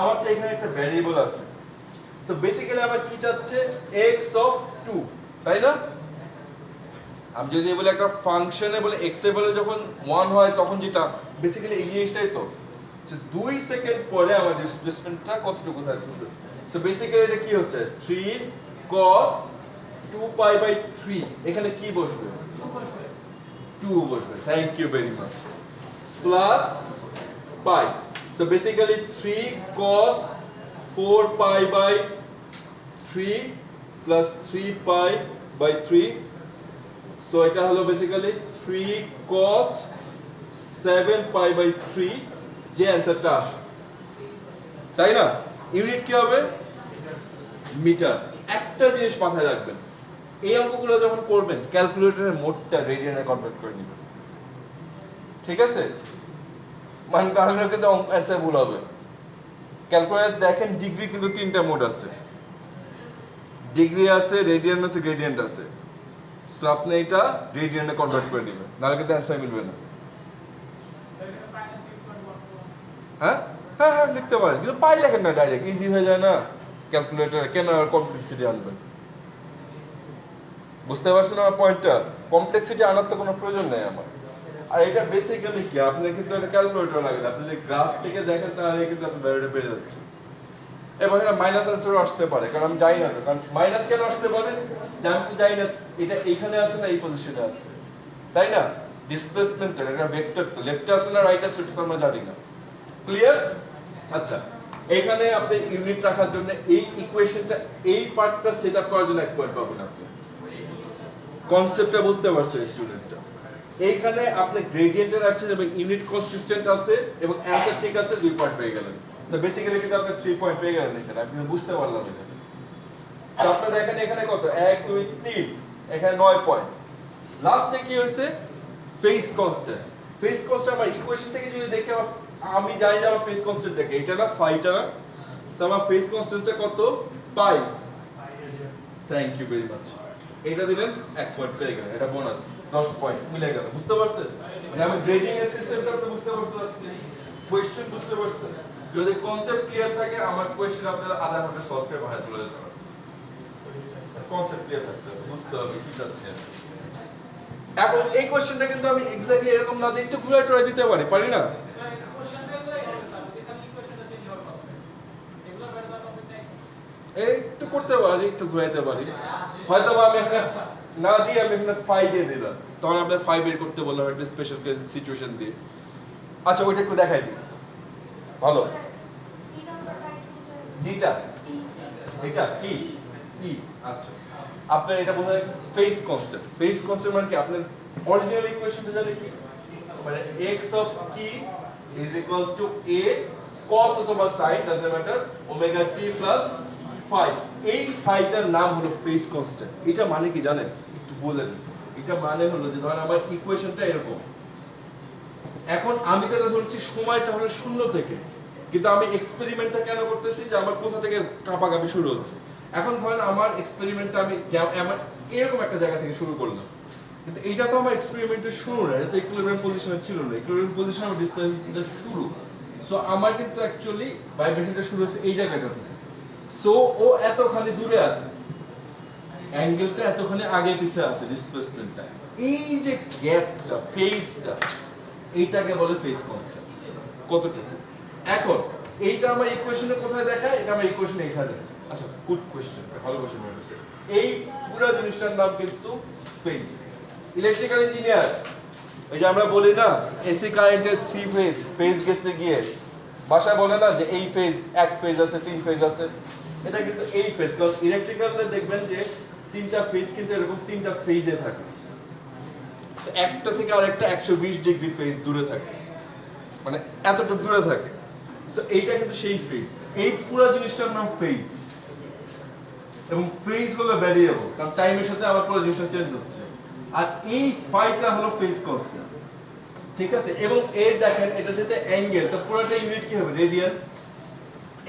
আমার তো এখানে একটা ভ্যারিয়েবল আছে, সো বেসিক্যালি আমার কি চাচ্ছে x অফ 2, তাই না? আমি যদি বলি একটা ফাংশনে বলে x এর ভ্যালু যখন 1 হয় তখন যেটা বেসিক্যালি এই জিনিসটাই তো। সো 2 সেকেন্ড পরে আমার ডিসপ্লেসমেন্টটা কতটুকু থাকতেছে? সো বেসিক্যালি এটা কি হচ্ছে 3 cos 2 pi by 3, এখানে কি বসবে? 2 বসবে। Thank you very much. Plus pi, so basically 3 cos 4 pi by 3 plus 3 pi by 3, so এটা হলো বেসিক্যালি 3 cos 7 pi by 3 যে অ্যানসারটা আসে, তাই না? ইউনিট কি হবে? মিটার। একটা জিনিস মাথায় রাখবেন, এই অঙ্কগুলো যখন করবেন ক্যালকুলেটরের মোডটা রেডিয়ানে কনভার্ট করে নেবেন, ঠিক আছে? মানে তাহলে কিন্তু অ্যান্সার ভুল হবে। ক্যালকুলেটর দেখেন ডিগ্রি কিন্তু 3টা মোড আছে, ডিগ্রি আছে, রেডিয়ান আছে, গ্রেডিয়েন্ট আছে। সো আপনি এটা রেডিয়ানে কনভার্ট করে নেবেন, নাহলে কিন্তু অ্যান্সার মিলবে না। হ্যাঁ হ্যাঁ হ্যাঁ লিখতে পারেন, কিন্তু পাই লেখেন না, ডাইরেক্ট ইজি হয়ে যায় না ক্যালকুলেটর, কেন আর কমপ্লেক্সিটি আনবেন? বুঝতে পারছেন আমার পয়েন্টটা? কমপ্লেক্সিটি আনার তো কোনো প্রয়োজন নেই আমার। আর এটা বেসিক্যালি কি, আপনি কিন্তু একটা ক্যালকুলেটর লাগে, আপনি যদি গ্রাফ থেকে দেখেন তাহলে কিন্তু আপনি ভ্যালুটা পেয়ে যাচ্ছেন। এবং এটা মাইনাস অ্যান্সারও আসতে পারে, কারণ আমি জানি না তো, কারণ মাইনাস কেন আসতে পারে যে আমি তো জানি না এটা এইখানে আছে না এই পজিশনে আছে, তাই না? ডিসপ্লেসমেন্ট তো এটা ভেক্টর, তো লেফটে আছে না রাইট আছে এটা তো আমরা জানি না। ক্লিয়ার? আচ্ছা, এখানে আপনি ইউনিট রাখার জন্য এই ইকুয়েশনটা, এই পার্টটা সেটআপ করার জন্য 1 পয়েন্ট পাবেন আপনি। কনসেপ্টটা বুঝতে পারছে স্টুডেন্টটা? এইখানে আপনি গ্রেডিয়েন্টের আছে এবং ইউনিট কনসিস্টেন্ট আছে এবং অ্যানসার ঠিক আছে, 2 পয়েন্ট পেয়ে গেলেন। সো বেসিক্যালি কিন্তু আপনি 3 পয়েন্ট পেয়ে গেলেন এখানে, আপনি বুঝতে পারলাম এখানে। সো আপনারা দেখেন এখানে কত, 1 2 3, এখানে 9 পয়েন্ট। লাস্টে কি হয়েছে? Phase constant. ফেজ কনস্ট্যান্ট আমার ইকুয়েশন থেকে যদি দেখে আমি জানি যে আমার ফেজ কনস্ট্যান্ট দেখে এটা না ফাইটা না, সো আমার ফেজ কনস্ট্যান্টটা কত? Pi. Thank you very much. এটা দিলেন 1 পয়েন্ট পেয়ে গেলেন, এটা বোনাস 10 পয়েন্ট মিলে গেল। বুঝতে পারছেন? মানে আমি গ্রেডিং এর সিস্টেমটা আপনি বুঝতে পারছেন, আজকে কোশ্চেন বুঝতে পারছেন? যদি কনসেপ্ট ক্লিয়ার থাকে আমার কোশ্চেন আপনারা আধা ঘন্টা সলভ করে বাইরে চলে যেতে পারবেন। কনসেপ্ট ক্লিয়ার থাকতে হবে, বুঝতে হবে কি চাচ্ছি আমি। এখন এই কোশ্চেনটা কিন্তু আমি এক্স্যাক্টলি এরকম না যে একটু ঘুরে টুরে দিতে পারি না? একটু করতে পারি, একটু ঘুরাইতে পারি, হয়তো আমি একটা না দিয়ে আমি এখানে 5 দিয়ে দিলাম, তখন আপনার 5 বের করতে বললাম একটা স্পেশাল সিচুয়েশন দিয়ে। আচ্ছা ওইটা একটু দেখাই দিই, ভালো। যেটা এটা ই ই, আচ্ছা আপনার এটা বোঝায় ফেজ কনস্ট্যান্ট। ফেজ কনস্ট্যান্ট মানে কি, আপনার অরিজিনাল ইকুয়েশনটা জানেন কি, মানে x অফ কি is equals to a cos অথবা sin doesn't matter omega t plus 5 এই ফাইটার নাম হলো ফেজ কনস্ট্যান্ট। এটা মানে কি জানেন, একটু বলে দিই। এটা মানে হলো যে ধরেন আমার ইকুয়েশনটা এরকম, এখন আমি যেটা ধরছি সময়টা হলো 0 থেকে, কিন্তু আমি এক্সপেরিমেন্টটা কেন করতেছি যে আমার কোথা থেকে কাঁপাকাঁপি শুরু হচ্ছে। এখন ধরেন আমার এক্সপেরিমেন্টটা আমি এরকম একটা জায়গা থেকে শুরু করলাম, কিন্তু এইটা তো আমার এক্সপেরিমেন্টের শুরু না, এটা তো ইকুইলিব্রিয়াম পজিশনে ছিল না, ইকুইলিব্রিয়াম পজিশনে আমার ডিসপ্লেসমেন্টটা শুরু। সো আমার কিন্তু অ্যাকচুয়ালি ভাইব্রেশনটা শুরু হচ্ছে এই জায়গাটা থেকে। সো ও এতখানি দূরে আছে, অ্যাঙ্গেলটা এতখানি আগে পিছে আছে ডিসপ্লেসমেন্টটা, এই যে গ্যাপটা ফেজটা, এইটাকে বলে ফেজ কনস্ট্যান্ট। কতটুকু? এখন এইটা আমার ইকুয়েশনে কোথায় দেখায়? এটা আমার ইকুয়েশনে এখানে। আচ্ছা, গুড কোশ্চেন, ভালো কোশ্চেন হয়েছে। এই পুরো জিনিসটার নাম কিন্তু ফেজ। ইলেকট্রিক্যাল ইঞ্জিনিয়ার, এই যে আমরা বলি না এসি কারেন্টের 3 ফেজ, ফেজ গেছে গিয়ে ভাষায় বলে না যে এই ফেজ, এক ফেজ আছে, 3 ফেজ আছে, এটা কিন্তু এই ফেজ। কারণ ইলেকট্রিক্যালে দেখবেন যে 3টা ফেজ কিন্তু এরকম 3টা ফেজে থাকে, একটা থেকে আরেকটা 120 ডিগ্রি ফেজ দূরে থাকে, মানে এতটুকু দূরে থাকে। সো এইটা কিন্তু সেই ফেজ, এই পুরো জিনিসটার নাম ফেজ। এবং ফেজ হলো ভ্যারিয়েবল, কারণ টাইমের সাথে আবার পুরো জিনিসটা চেঞ্জ হচ্ছে। আর এই ফাইটা হলো ফেজ কনস্ট্যান্ট, ঠিক আছে? এবং এর দেখেন এটা যেটা অ্যাঙ্গেল, তো পুরোটা ইউনিট কি হবে? রেডিয়ান।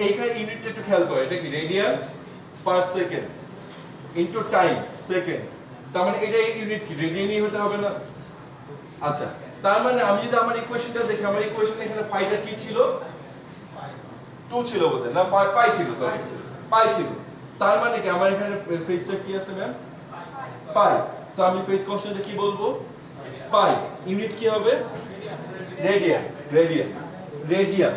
এইখানে ইউনিটটা একটু খেয়াল করো, এটা কি radian per second into time second, তার মানে এটা ইউনিট কি রেডিয়ানই হতে হবে না? আচ্ছা, তার মানে আমি যদি আমার ইকুয়েশনটা দেখি, আমার ইকুয়েশনে এখানে ফাইটা কি ছিল? 2 ছিল বোধহয়, না পাই ছিল, সরি পাই ছিল। তার মানে কি আমার এখানে ফেজটা কি আছে ম্যাম? পাই। সো আমি ফেজ কনস্ট্যান্টটা কি বলবো? পাই। ইউনিট কি হবে? Radian, radian, radian,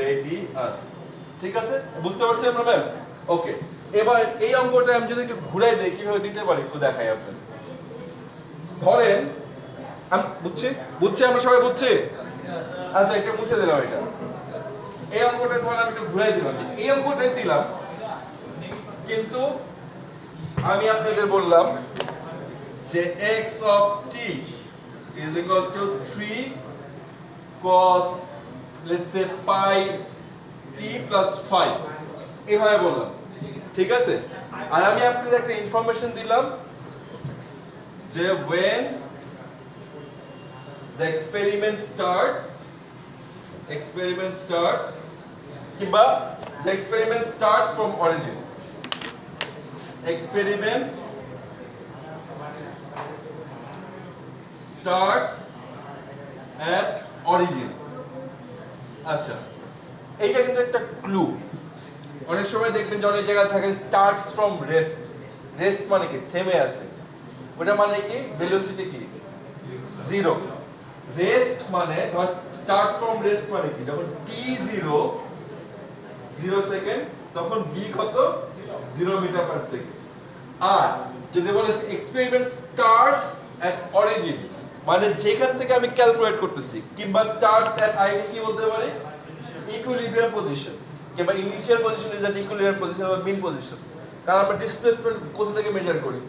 radian. ঠিক আছে, বুঝতে পারছেন আমরা ম্যাম? ওকে, এবার এই অঙ্কটা আমি যদি একটু ঘুরাই দেই কিভাবে দিতে পারি একটু দেখাই আপনাদের। ধরেন আমি বুঝছি আমরা সবাই বুঝছি? আচ্ছা, এটা মুছে দিলাম। এটা এই অঙ্কটা ধরেন আমি একটু ঘুরাই দিলাম, এই অঙ্কটাই দিলাম, কিন্তু আমি আপনাদের বললাম যে x of t is equals to 3 cos let's say pi t plus 5 এভাবে বললাম, ঠিক আছে? আর আমি আপনাদের একটা ইনফরমেশন দিলাম যে when the experiment starts কিংবা the experiment starts from origin, experiment starts at origin। আচ্ছা, এইটা কিন্তু একটা ক্লু। অনেক সময় দেখবেন যে অনেক জায়গায় থাকে starts from rest, রেস্ট মানে কি? থেমে আছে। ওটা মানে কি? ভেলোসিটি কি? 0। রেস্ট মানে ধর starts from rest মানে কি? যখন t 0 সেকেন্ড তখন v কত? 0 মিটার পার সেকেন্ড। আর যদি বলে এক্সপেরিমেন্ট স্টার্টস এট অরিজিন মানে যেখান থেকে আমি ক্যালকুলেট করতেছি, কিংবা স্টার্টস এট আইডি কি বলতে পারে? ইকুইলিব্রিয়াম পজিশন, কিংবা initial position is at equilibrium position বা মিন পজিশন। কারণ আমরা ডিসপ্লেসমেন্ট কোথা থেকে মেজার করি?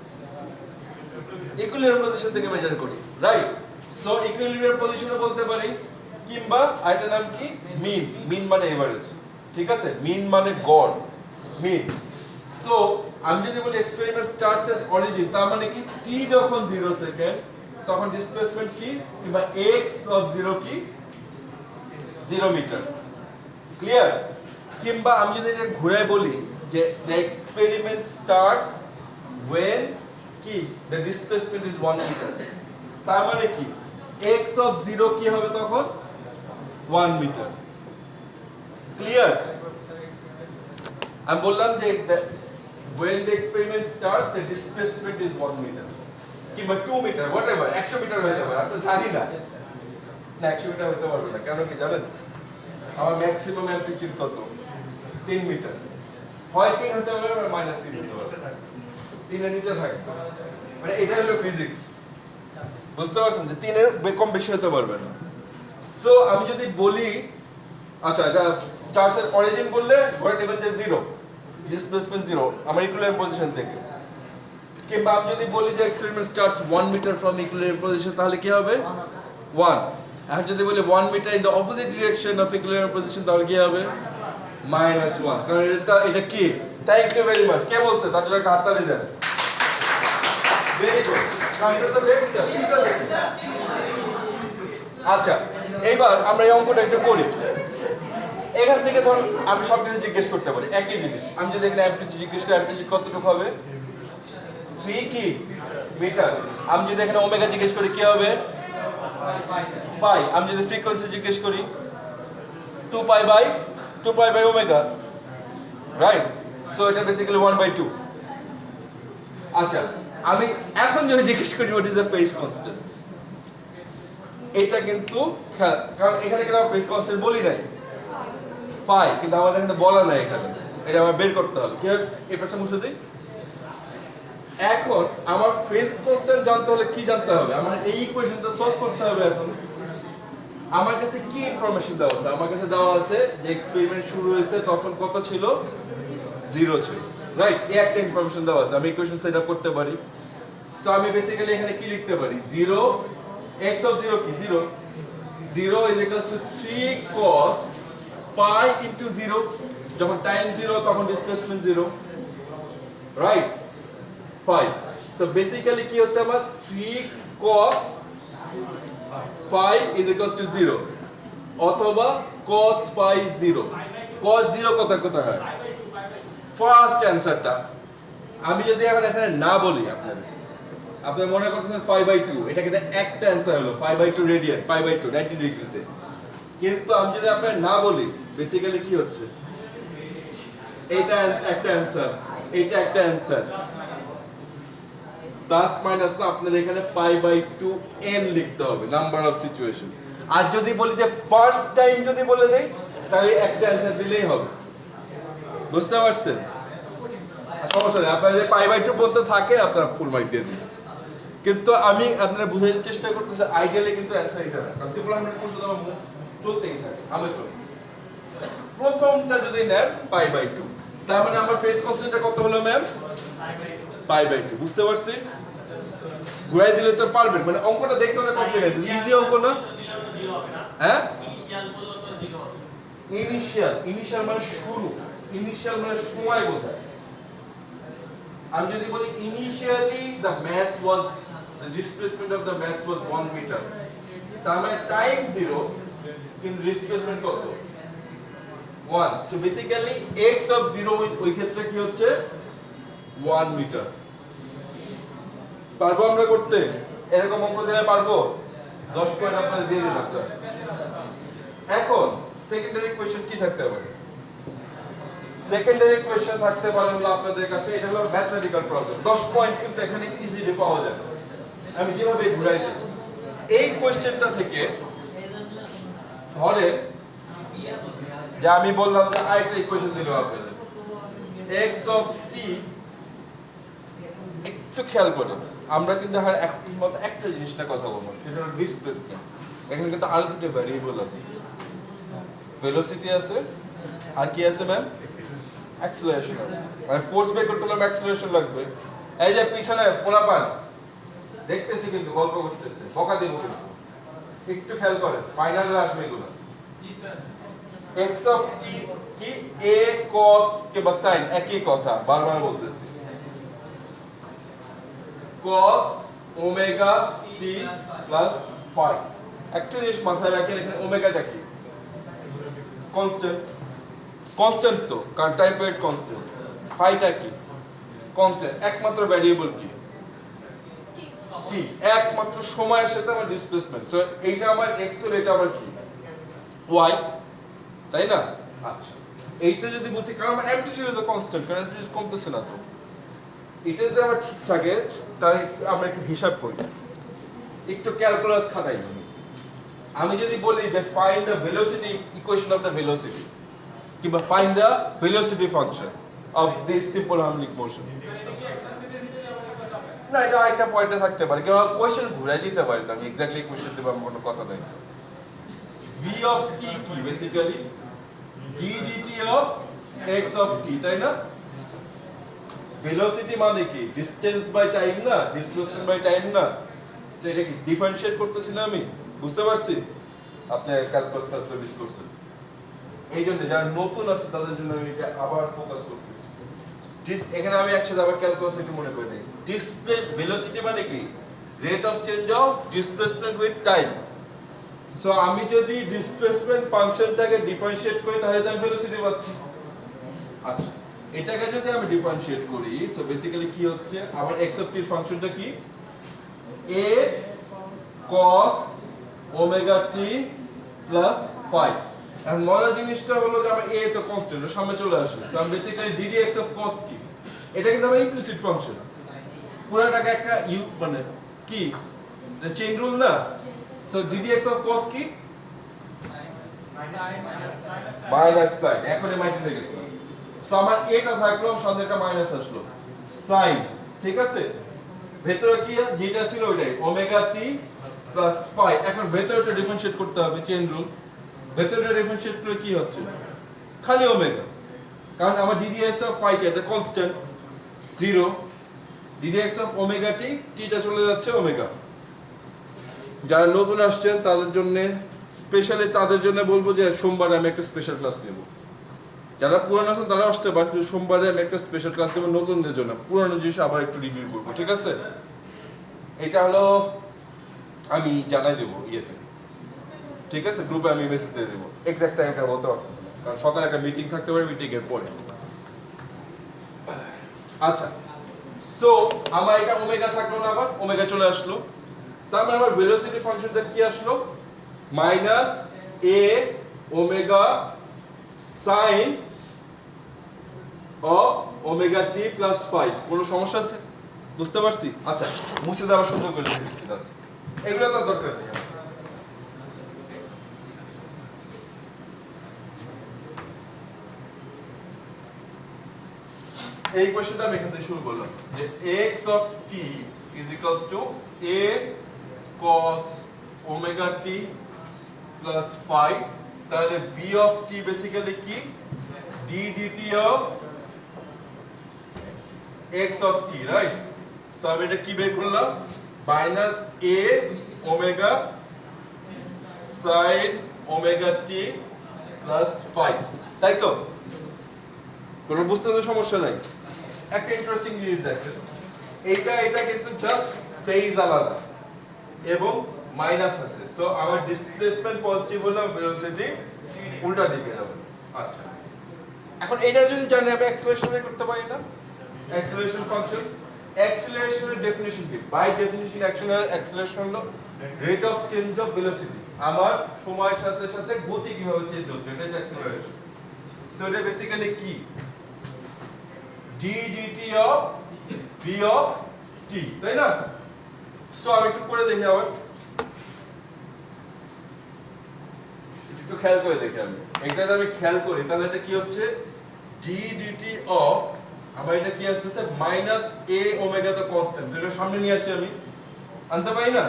ইকুইলিব্রিয়াম পজিশন থেকে মেজার করি, রাইট? সো ইকুইলিব্রিয়াম পজিশনও বলতে পারি, কিংবা আরেকটা নাম কি? মিন। মিন মানে এভারেজ, ঠিক আছে? মিন মানে গড়, মিন। সো আমি যদি বলি এক্সপেরিমেন্ট স্টার্টস এট অরিজিন, তার মানে কি? t যখন 0 সেকেন্ড তখন ডিসপ্লেসমেন্ট কি? কিংবা x অফ 0 কি? 0 মিটার। ক্লিয়ার? কিংবা আমি যদি এটা ঘুরায় বলি যে the experiment starts when কি? the displacement is 1 meter, তার মানে কি? x অফ 0 কি হবে তখন? 1 মিটার। ক্লিয়ার? আমি বললাম যে when the experiment starts the displacement is 1 meter কিংবা 2 মিটার, whatever, 100 মিটার হতে পারে, আমি তো জানি না। না, 100 মিটার হতে পারবে না, কেন কি জানেন? আমার ম্যাক্সিমাম অ্যামপ্লিটিউড কত? 3 মিটার। হয় 3 হতে পারে আর -3 হতে পারে, 3 এর নিচে থাকে, মানে এটা হলো ফিজিক্স। বুঝতে পারছেন যে 3 এর কম বেশি হতে পারবে না। সো আমি যদি বলি, আচ্ছা এটা স্টার্টস এর অরিজিন বললে ধরে নেবেন যে 0, ডিসপ্লেসমেন্ট 0 আমার ইকুইলিব্রিয়াম পজিশন থেকে। কিংবা আমি যদি বলি যে experiment starts 1 metre from equilibrium position, তাহলে কি হবে? 1। এখন যদি বলি 1 metre in the opposite direction of equilibrium position, তাহলে কি হবে? -1, কারণ এটা কি? Thank you very much. কে বলছে? তার জন্য একটা হাততালি দেন। Very good. কারণ এটা তো ভেক্টর। আচ্ছা, এইবার আমরা এই অঙ্কটা একটু করি। এখান থেকে ধরুন আমি সব কিছু জিজ্ঞেস করতে পারি, একই জিনিস। আমি যদি এখানে অ্যাম্পলিটিউড জিজ্ঞেস করি, অ্যাম্পলিটিউড কতটুকু হবে? 3 কি মিটার। আমি যদি এখানে ওমেগা জিজ্ঞেস করি কি হবে? পাই। আমি যদি ফ্রিকোয়েন্সি জিজ্ঞেস করি 2 pi by omega, right? So এটা বেসিক্যালি 1/2। আচ্ছা, আমি এখন যদি জিজ্ঞেস করি what is the phase constant, এটা কিন্তু কারণ এখানে কিন্তু আমরা ফেজ কনস্ট্যান্ট বলি নাই, পাই, কিন্তু আমাদের এখানে বলা নাই, এখানে এটা আমার বের করতে হবে। কি হবে? এই প্রশ্ন মুছে দিই। এখন আমার ফেজ কনস্ট্যান্ট জানতে হলে কি জানতে হবে? আমার এই ইকুয়েশনটা সলভ করতে হবে। এখন আমার কাছে কি ইনফরমেশন দেওয়া আছে? আমার কাছে দেওয়া আছে যে এক্সপেরিমেন্ট শুরু হয়েছে তখন কত ছিল? 0 ছিল, রাইট? এই একটা ইনফরমেশন দেওয়া আছে। আমি ইকুয়েশন সেট আপ করতে পারি। সো আমি বেসিক্যালি এখানে কি লিখতে পারি? 0 x of 0 কি 0 0 is equals to 3 cos pi into 0। যখন টাইম 0 তখন ডিসপ্লেসমেন্ট 0, রাইট? 5। সো বেসিক্যালি কি হচ্ছে আমার? 3 cos pi is equals to 0 অথবা cos pi 0। cos 0 কত হয়? ফার্স্ট অ্যানসারটা। আমি যদি এখন এখানে না বলি, আপনি মনে করতেছেন 5/2, এটা কিন্তু একটা অ্যানসার হলো 5/2 রেডিয়ান, π/2 90 ডিগ্রিতে। কিন্তু আমি যদি আপনাকে না বলি, বেসিক্যালি কি হচ্ছে? এটা একটা অ্যানসার, এটা একটা অ্যানসার, প্লাস মাইনাস না, আপনার এখানে π/2 n লিখতে হবে, নাম্বার অফ সিচুয়েশন। আর যদি বলি যে ফার্স্ট টাইম যদি বলে দেই, তাহলে একটা অ্যানসার দিলেই হবে। বুঝতে পারছেন? সমস্যা নেই, আপনার যদি π/2 বলতে থাকে আপনার ফুল মার্ক দিয়ে দিন। কিন্তু আমি আপনারা বুঝাইতে চেষ্টা করতেছি, আইডিয়ালি কিন্তু অ্যানসার এটা না, কারণ সিম্পল 100% আমার চলতেই থাকে। আমি তো প্রথমটা যদি নেন π/2, তার মানে আমার ফেজ কনস্ট্যান্টটা কত হলো ম্যাম? π/2। বুঝতে পারছি? ঘুরাই দিলে তো পারবেন, মানে অঙ্কটা দেখতে অনেক কমপ্লিকেটেড, ইজি অঙ্ক না। হ্যাঁ, ইনিশিয়াল মানে শুরু, ইনিশিয়াল মানে সময় বোঝায়। আমি যদি বলি initially the mass was, the displacement of the mass was 1 meter, তার মানে টাইম 0 কিন্তু ডিসপ্লেসমেন্ট কত? 1। সো বেসিক্যালি x of 0 ওই ক্ষেত্রে কি হচ্ছে? 1 মিটার। পারবো আমরা করতে? এরকম অঙ্ক দিলে পারবো? 10 পয়েন্ট আপনাদের দিয়ে দিলাম। এখন সেকেন্ডারি কোশ্চেন কি থাকতে পারে? সেকেন্ডারি কোশ্চেন থাকতে পারে হলো আপনাদের কাছে, এটা হলো ম্যাথমেটিক্যাল প্রবলেম। 10 পয়েন্ট কিন্তু এখানে ইজিলি পাওয়া যায়। আমি কিভাবে ঘুরাই দেব? এই কোশ্চেনটা থেকে ধরে যে আমি বললাম যে আরেকটা ইকুয়েশন দিল আপনাদের, x of t। একটু খেয়াল করুন, আমরা কিন্তু একমাত্র একটা জিনিসটা কথা বলবো, সেটা হলো ডিসপ্লেসমেন্ট। এখানে কিন্তু আরো দুটো ভ্যারিয়েবল আছে, ভেলোসিটি আছে, আর কি আছে ম্যাম? অ্যাক্সিলারেশন আছে। মানে ফোর্স বের করতে হলে অ্যাক্সিলারেশন লাগবে। এই যে পিছনে পোলাপান দেখতেছি কিন্তু গল্প করতেছে, বকা দিব কিন্তু, একটু খেয়াল করেন, ফাইনালে আসবে এগুলো। x of t কি a cos কে বা sin একই কথা, বারবার বলতেছি। cos omega t plus phi। একটা জিনিস মাথায় রাখেন, এখানে ওমেগাটা কি? কনস্ট্যান্ট। কনস্ট্যান্ট তো, কারণ টাইম পিরিয়ড কনস্ট্যান্ট। ফাইটা কি? কনস্ট্যান্ট। একমাত্র ভ্যারিয়েবল কি? t। একমাত্র সময়ের সাথে আমার ডিসপ্লেসমেন্ট। সো এইটা আমার x এর, এটা আমার কি? y, তাই না? আচ্ছা, এইটা যদি বুঝি, কারণ আমার অ্যাম্পলিটিউড তো কনস্ট্যান্ট, কারণ অ্যাম্পলিটিউড কমতেছে না, তো এটা যদি আমার ঠিক থাকে তাহলে আমরা একটু হিসাব করি, একটু ক্যালকুলাস খাটাই। আমি যদি বলি যে find the velocity equation of the velocity, কিংবা find the velocity function of this simple harmonic motion, না এটা আরেকটা পয়েন্টে থাকতে পারে, কেউ কোয়েশ্চেন ঘুরাই দিতে পারে, তো আমি এক্স্যাক্টলি কোয়েশ্চেন দেব, আমার কোনো কথা নেই। v of t কি? Basically d dt of x of t, তাই না? ভেলোসিটি মানে কি? ডিসটেন্স বাই টাইম না, ডিসপ্লেসমেন্ট বাই টাইম না। সো এটা কি ডিফারেনশিয়েট করতেছি না আমি? বুঝতে পারছি? আপনি ক্যালকুলাস ক্লাসে ডিসকাস করছেন। এই জন্য যারা নতুন আছে তাদের জন্য আমি এটা আবার ফোকাস করতেছি। এখানে আমি একসাথে আবার ক্যালকুলাস একটু মনে করে দিই। ডিসপ্লেস ভেলোসিটি মানে কি? Rate of change of displacement with time. So আমি যদি ডিসপ্লেসমেন্ট ফাংশনটাকে ডিফারেনশিয়েট করি তাহলে তো আমি ভেলোসিটি পাচ্ছি। আচ্ছা, এটাকে যদি আমি ডিফারেনশিয়েট করি, সো বেসিক্যালি কি হচ্ছে, আমার x অফ t এর ফাংশনটা কি? a cos omega t plus phi। আর মজার জিনিসটা হলো যে আমার a তো কনস্ট্যান্ট, সামনে চলে আসবে। সো আমি বেসিক্যালি ddx অফ cos কি, এটা কিন্তু আমার ইমপ্লিসিট ফাংশন। পুরোটাকে একটা মানে কি চেইন রুল না। সো ddx অফ cos কি মাইনাস সাইন, এখন এই মাইনাস হয়ে গেছে। সো আমার এটা থাকলো, সামনে একটা মাইনাস আসলো, সাইন। ঠিক আছে, ভেতরে কি যেটা ছিল ওইটাই ওমেগা টি প্লাস phi। এখন ভেতরটা ডিফারেনশিয়েট করতে হবে, চেইন রুল। ভেতরটা ডিফারেনশিয়েট করে কি হচ্ছে, খালি ওমেগা, কারণ আমার ddx অফ phi কে এটা constant 0, ddx of omega t, টিটা চলে যাচ্ছে ওমেগা। যারা নতুন আসছেন তাদের জন্য স্পেশালি, তাদের জন্য বলবো যে সোমবারে আমি একটা স্পেশাল ক্লাস নেব। যারা পুরানো আছেন তারা আসতে পারেন, কিন্তু সোমবারে আমি একটা স্পেশাল ক্লাস দেবো নতুনদের জন্য, পুরানো জিনিস আবার একটু রিভিউ করবো। ঠিক আছে, এটা হলো আমি জানাই দেবো ইয়েতে। ঠিক আছে, গ্রুপে আমি মেসেজ দিয়ে দেবো। এক্সাক্ট টাইমটা বলতে পারতেছি না, কারণ সকালে একটা মিটিং থাকতে পারে, মিটিং এর পরে। আচ্ছা, সো আমার এটা ওমেগা থাকলো না, আবার ওমেগা চলে আসলো। তার মানে আমার ভেলোসিটি ফাংশনটা কি আসলো, minus a omega sign of omega t plus phi। কোনো সমস্যা আছে? বুঝতে পারছি? আচ্ছা, মুছে দেওয়ার সুযোগ করে দিচ্ছি, এগুলো তো দরকার নেই। এই কোশ্চেনটা আমি এখান থেকে শুরু করলাম যে x of t is equals to a cos omega t plus phi। তাহলে v অফ t বেসিক্যালি কি, d dt of x of t, right? So আমি এটা কি বের করলাম, minus a omega sin omega t plus phi, তাই তো? কোনো বুঝতে তো সমস্যা নাই। একটা ইন্টারেস্টিং জিনিস দেখেন, এটা কিন্তু জাস্ট ফেজ আলাদা এবং মাইনাস আছে। সো আমার ডিসপ্লেসমেন্ট পজিটিভ হলে ভেলোসিটি উল্টা দিকে যাবে। আচ্ছা, এখন এটা যদি জানি আমি অ্যাক্সিলারেশন বের করতে পারি না? অ্যাক্সিলারেশন ফাংশন, অ্যাক্সিলারেশনের ডেফিনিশন কি? বাই ডেফিনিশন অ্যাক্সিলারেশন হলো rate of change of velocity, আমার সময়ের সাথে সাথে গতি কিভাবে চেঞ্জ হচ্ছে, এটাই অ্যাক্সিলারেশন। সো এটা বেসিক্যালি কি, d dt of v of t, তাই না? সো আমি একটু করে দেখি, আবার একটু খেয়াল করে দেখি। আমি এটা আমি খেয়াল করি, তাহলে এটা কি হচ্ছে, d dt of, আমার এটা কি আসতেছে, মাইনাস a ওমেগা তো কনস্ট্যান্ট, এটা সামনে নিয়ে আসছি, আমি আনতে পারি না?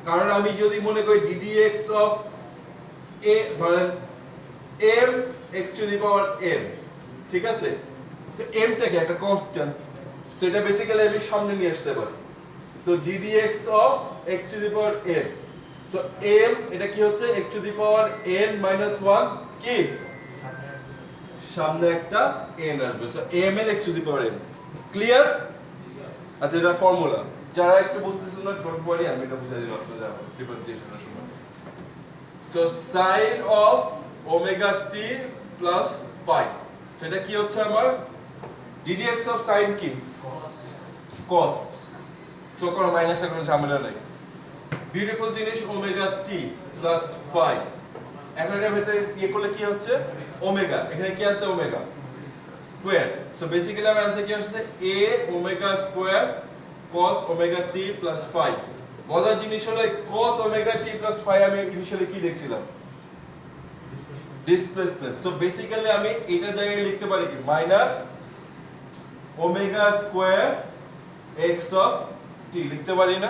কারণ আমি যদি মনে করি ddx of a, ধরেন m x to the power n, ঠিক আছে? সো m টা কি একটা কনস্ট্যান্ট, সেটা বেসিক্যালি আমি সামনে নিয়ে আসতে পারি। So ddx of x to the power n, so m এটা কি হচ্ছে, x to the power n minus 1 কি, সামনে একটা n আসবে। সো m এর x to the power n, clear? আচ্ছা, এটা ফর্মুলা, যারা একটু বুঝতেছেন না ডোন্ট ওয়ারি, আমি এটা বুঝিয়ে দিলাম আপনাদের ডিফারেন্সিয়েশনের সময়। So sin of omega t plus phi, সেটা কি হচ্ছে আমার ddx of sin কি, cos। সো কোন মাইনাসের কোনো ঝামেলা নাই, বিউটিফুল জিনিস, ওমেগা t প্লাস phi। এখন এর ভিতরে ইয়ে করলে কি হচ্ছে, ওমেগা, এখানে কি আছে, ওমেগা স্কয়ার। সো বেসিক্যালি আমার आंसर কি আসছে, a omega square cos omega t plus phi। মজার জিনিস হলো cos omega t plus phi আমি ইনিশিয়ালি কি দেখছিলাম, ডিসপ্লেসমেন্ট। সো বেসিক্যালি আমি এটা জায়গায় লিখতে পারি কি, minus omega square x of t লিখতে পারি না?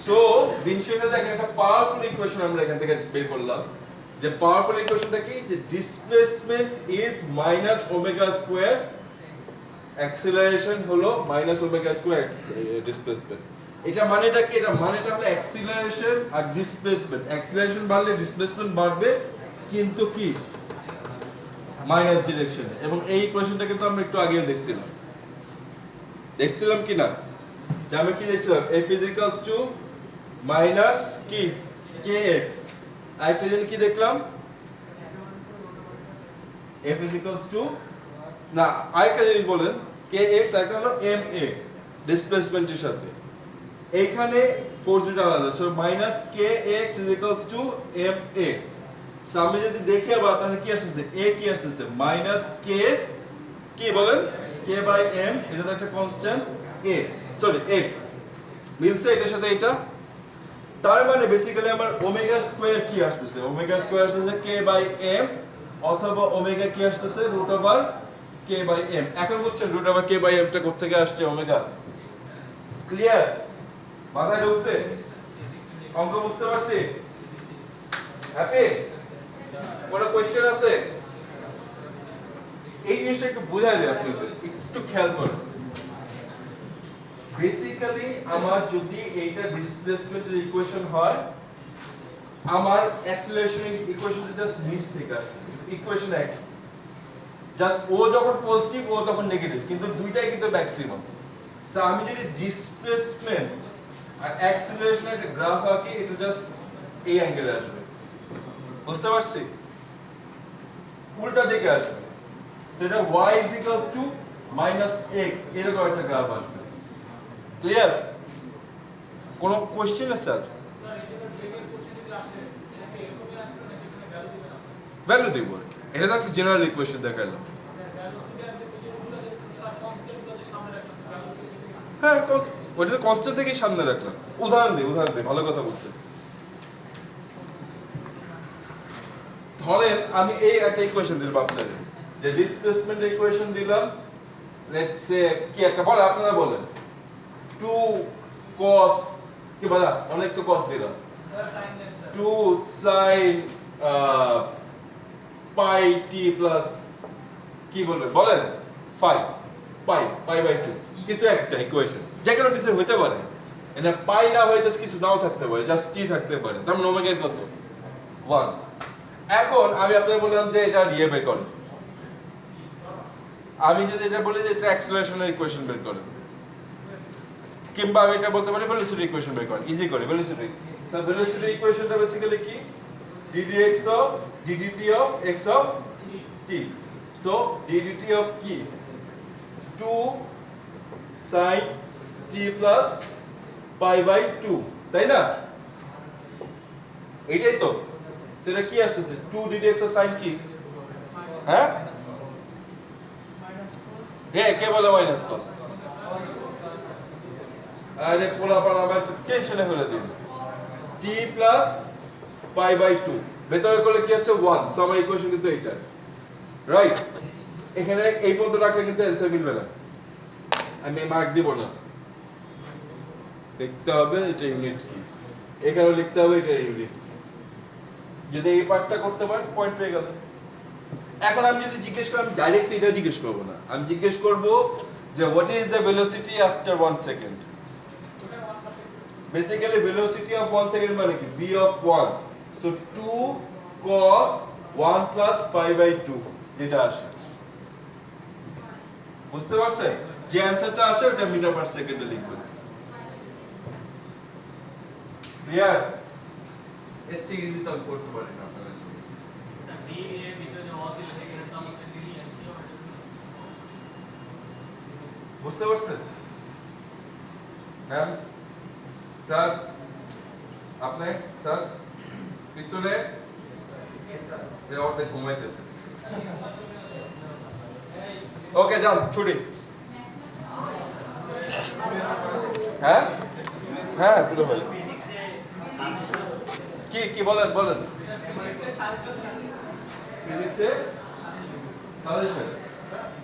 সো দিন শেষে দেখেন একটা পাওয়ারফুল ইকুয়েশন আমরা এখান থেকে বের করলাম, যে পাওয়ারফুল ইকুয়েশনটা কি, যে displacement is minus omega square, acceleration হলো মাইনাস ওমেগা স্কয়ার ডিসপ্লেসমেন্ট। এটা মানেটা কি, এটা মানেটা হলো অ্যাক্সিলারেশন আর ডিসপ্লেসমেন্ট, অ্যাক্সিলারেশন বাড়লে ডিসপ্লেসমেন্ট বাড়বে, কিন্তু কি মাইনাস ডিরেকশনে, এবং এই ইকুয়েশনটা কিন্তু আমরা একটু আগেও দেখছিলাম কি না, যে আমি কি দেখছিলাম, f ইকুয়ালস টু মাইনাস কি kx, আরেকটা জিনিস কি দেখলাম, f ইকুয়ালস টু না আরেকটা জিনিস বলেন kx, আরেকটা হলো ma ডিসপ্লেসমেন্টের সাথে, এইখানে ফোর্সটা আলাদা, so minus kx equals to ma। So আমি যদি দেখি আবার তাহলে কি আসছে, a কি আসছে মাইনাস k, কি বলেন k বাই m, এটা তো একটা কনস্ট্যান্ট a, সরি x মিলছে এটার সাথে এটা, তার মানে বেসিক্যালি আমার ওমেগা স্কয়ার কি আসছে, ওমেগা স্কয়ার আসছে k বাই m, অথবা ওমেগা কি আসছে root over k by m। এখন বুঝছেন root over k by m টা কোথা থেকে আসছে, ওমেগা। ক্লিয়ার, মাথায় ঢুকছে, অঙ্ক বুঝতে পারছি, হ্যাপি? কোনো কোশ্চেন আছে? এই জিনিসটা একটু বুঝাই দেয় আপনাদের, একটু খেয়াল করুন। বেসিক্যালি আমার যদি এইটা ডিসপ্লেসমেন্টের ইকুয়েশন হয়, আমার অ্যাক্সিলারেশনের ইকুয়েশনটা জাস্ট নিচ থেকে আসছে, ইকুয়েশন এক, জাস্ট ও যখন পজিটিভ ও তখন নেগেটিভ, কিন্তু দুইটাই কিন্তু ম্যাক্সিমাম। সো আমি যদি ডিসপ্লেসমেন্ট আর অ্যাক্সিলারেশনের একটা গ্রাফ আঁকি, এটা জাস্ট এই অ্যাঙ্গেলে আসবে, বুঝতে পারছি? উল্টা দিকে আসবে, সেটা y - x এরকম একটা গ্রাফ আসবে। ক্লিয়ার? কোনো কোশ্চেন আছে স্যার? ভ্যালু দিব আর কি, এটা তো একটা জেনারেল ইকুয়েশন দেখালাম। হ্যাঁ, ওটা তো কনস্ট্যান্ট থেকেই সামনে রাখলাম। উদাহরণ দিই, ভালো কথা বলছেন। ধরেন আমি এই একটা ইকুয়েশন দিলাম আপনাদের, যে ডিসপ্লেসমেন্ট ইকুয়েশন দিলাম, লেটস সে কি একটা বলে, আপনারা বলেন 2 cos, কি বলা, অনেক তো cos দিলাম, 2 sin pi t প্লাস কি বলবেন বলেন, 5 pi বাই 2, কিছু একটা ইকুয়েশন, যে কোনো কিছু হতে পারে, এটা পাই না হয়ে জাস্ট কিছু নাও থাকতে পারে, জাস্ট টি থাকতে পারে, তার মানে ওমেগা কত 1। এখন আমি আপনাদের বললাম যে এটা ইয়ে বের করেন, আমি যদি এটা বলি যে এটা অ্যাক্সিলারেশনের ইকুয়েশন বের করেন, কিংবা আমি এটা বলতে পারি ভেলোসিটি ইকুয়েশন বের করেন, ইজি করে ভেলোসিটি। সো ভেলোসিটি ইকুয়েশনটা বেসিক্যালি কি, ddx of ddt of x of t। So ddt of কি 2 sin t plus pi by 2, তাই না? এটাই তো, সেটা কি আসতেছে 2 ddx অফ sin কি, হ্যাঁ কে বলে মাইনাস cos, আরে পোলা পালা আমার টেনশনে ফেলে দিন, t প্লাস pi বাই 2 ভেতরে করলে কি হচ্ছে 1। সো আমার ইকুয়েশন কিন্তু এইটা, রাইট? এখানে এই পর্যন্ত রাখলে কিন্তু অ্যানসার মিলবে না, আমি মার্ক দিব না, দেখতে হবে এটা ইউনিট কি, এখানে লিখতে হবে এটা ইউনিট। যদি এই পার্টটা করতে পারেন পয়েন্ট পেয়ে গেল। এখন আমি যদি জিজ্ঞেস করি, আমি ডাইরেক্টলি এটা জিজ্ঞেস করব না, আমি জিজ্ঞেস করব যে what is the velocity after 1 second. Basically velocity of 1 second মানে কি, v of 1, so 2 cos 1 plus pi by 2 যেটা আসে, বুঝতে পারছেন? যে অ্যানসারটা আসে ওটা মিটার পার সেকেন্ডে লিখবেন। ক্লিয়ার? এর চেয়ে ইজি তো করতে পারেন আপনারা। বুঝতে পারছেন? হ্যাঁ স্যার, আপনি স্যার পিছনে অর্ধেক ঘুমাইতেছে। ওকে যান, ছুটি। হ্যাঁ হ্যাঁ তুলে ফেলে, কি বলেন ফিজিক্সে সাজেশন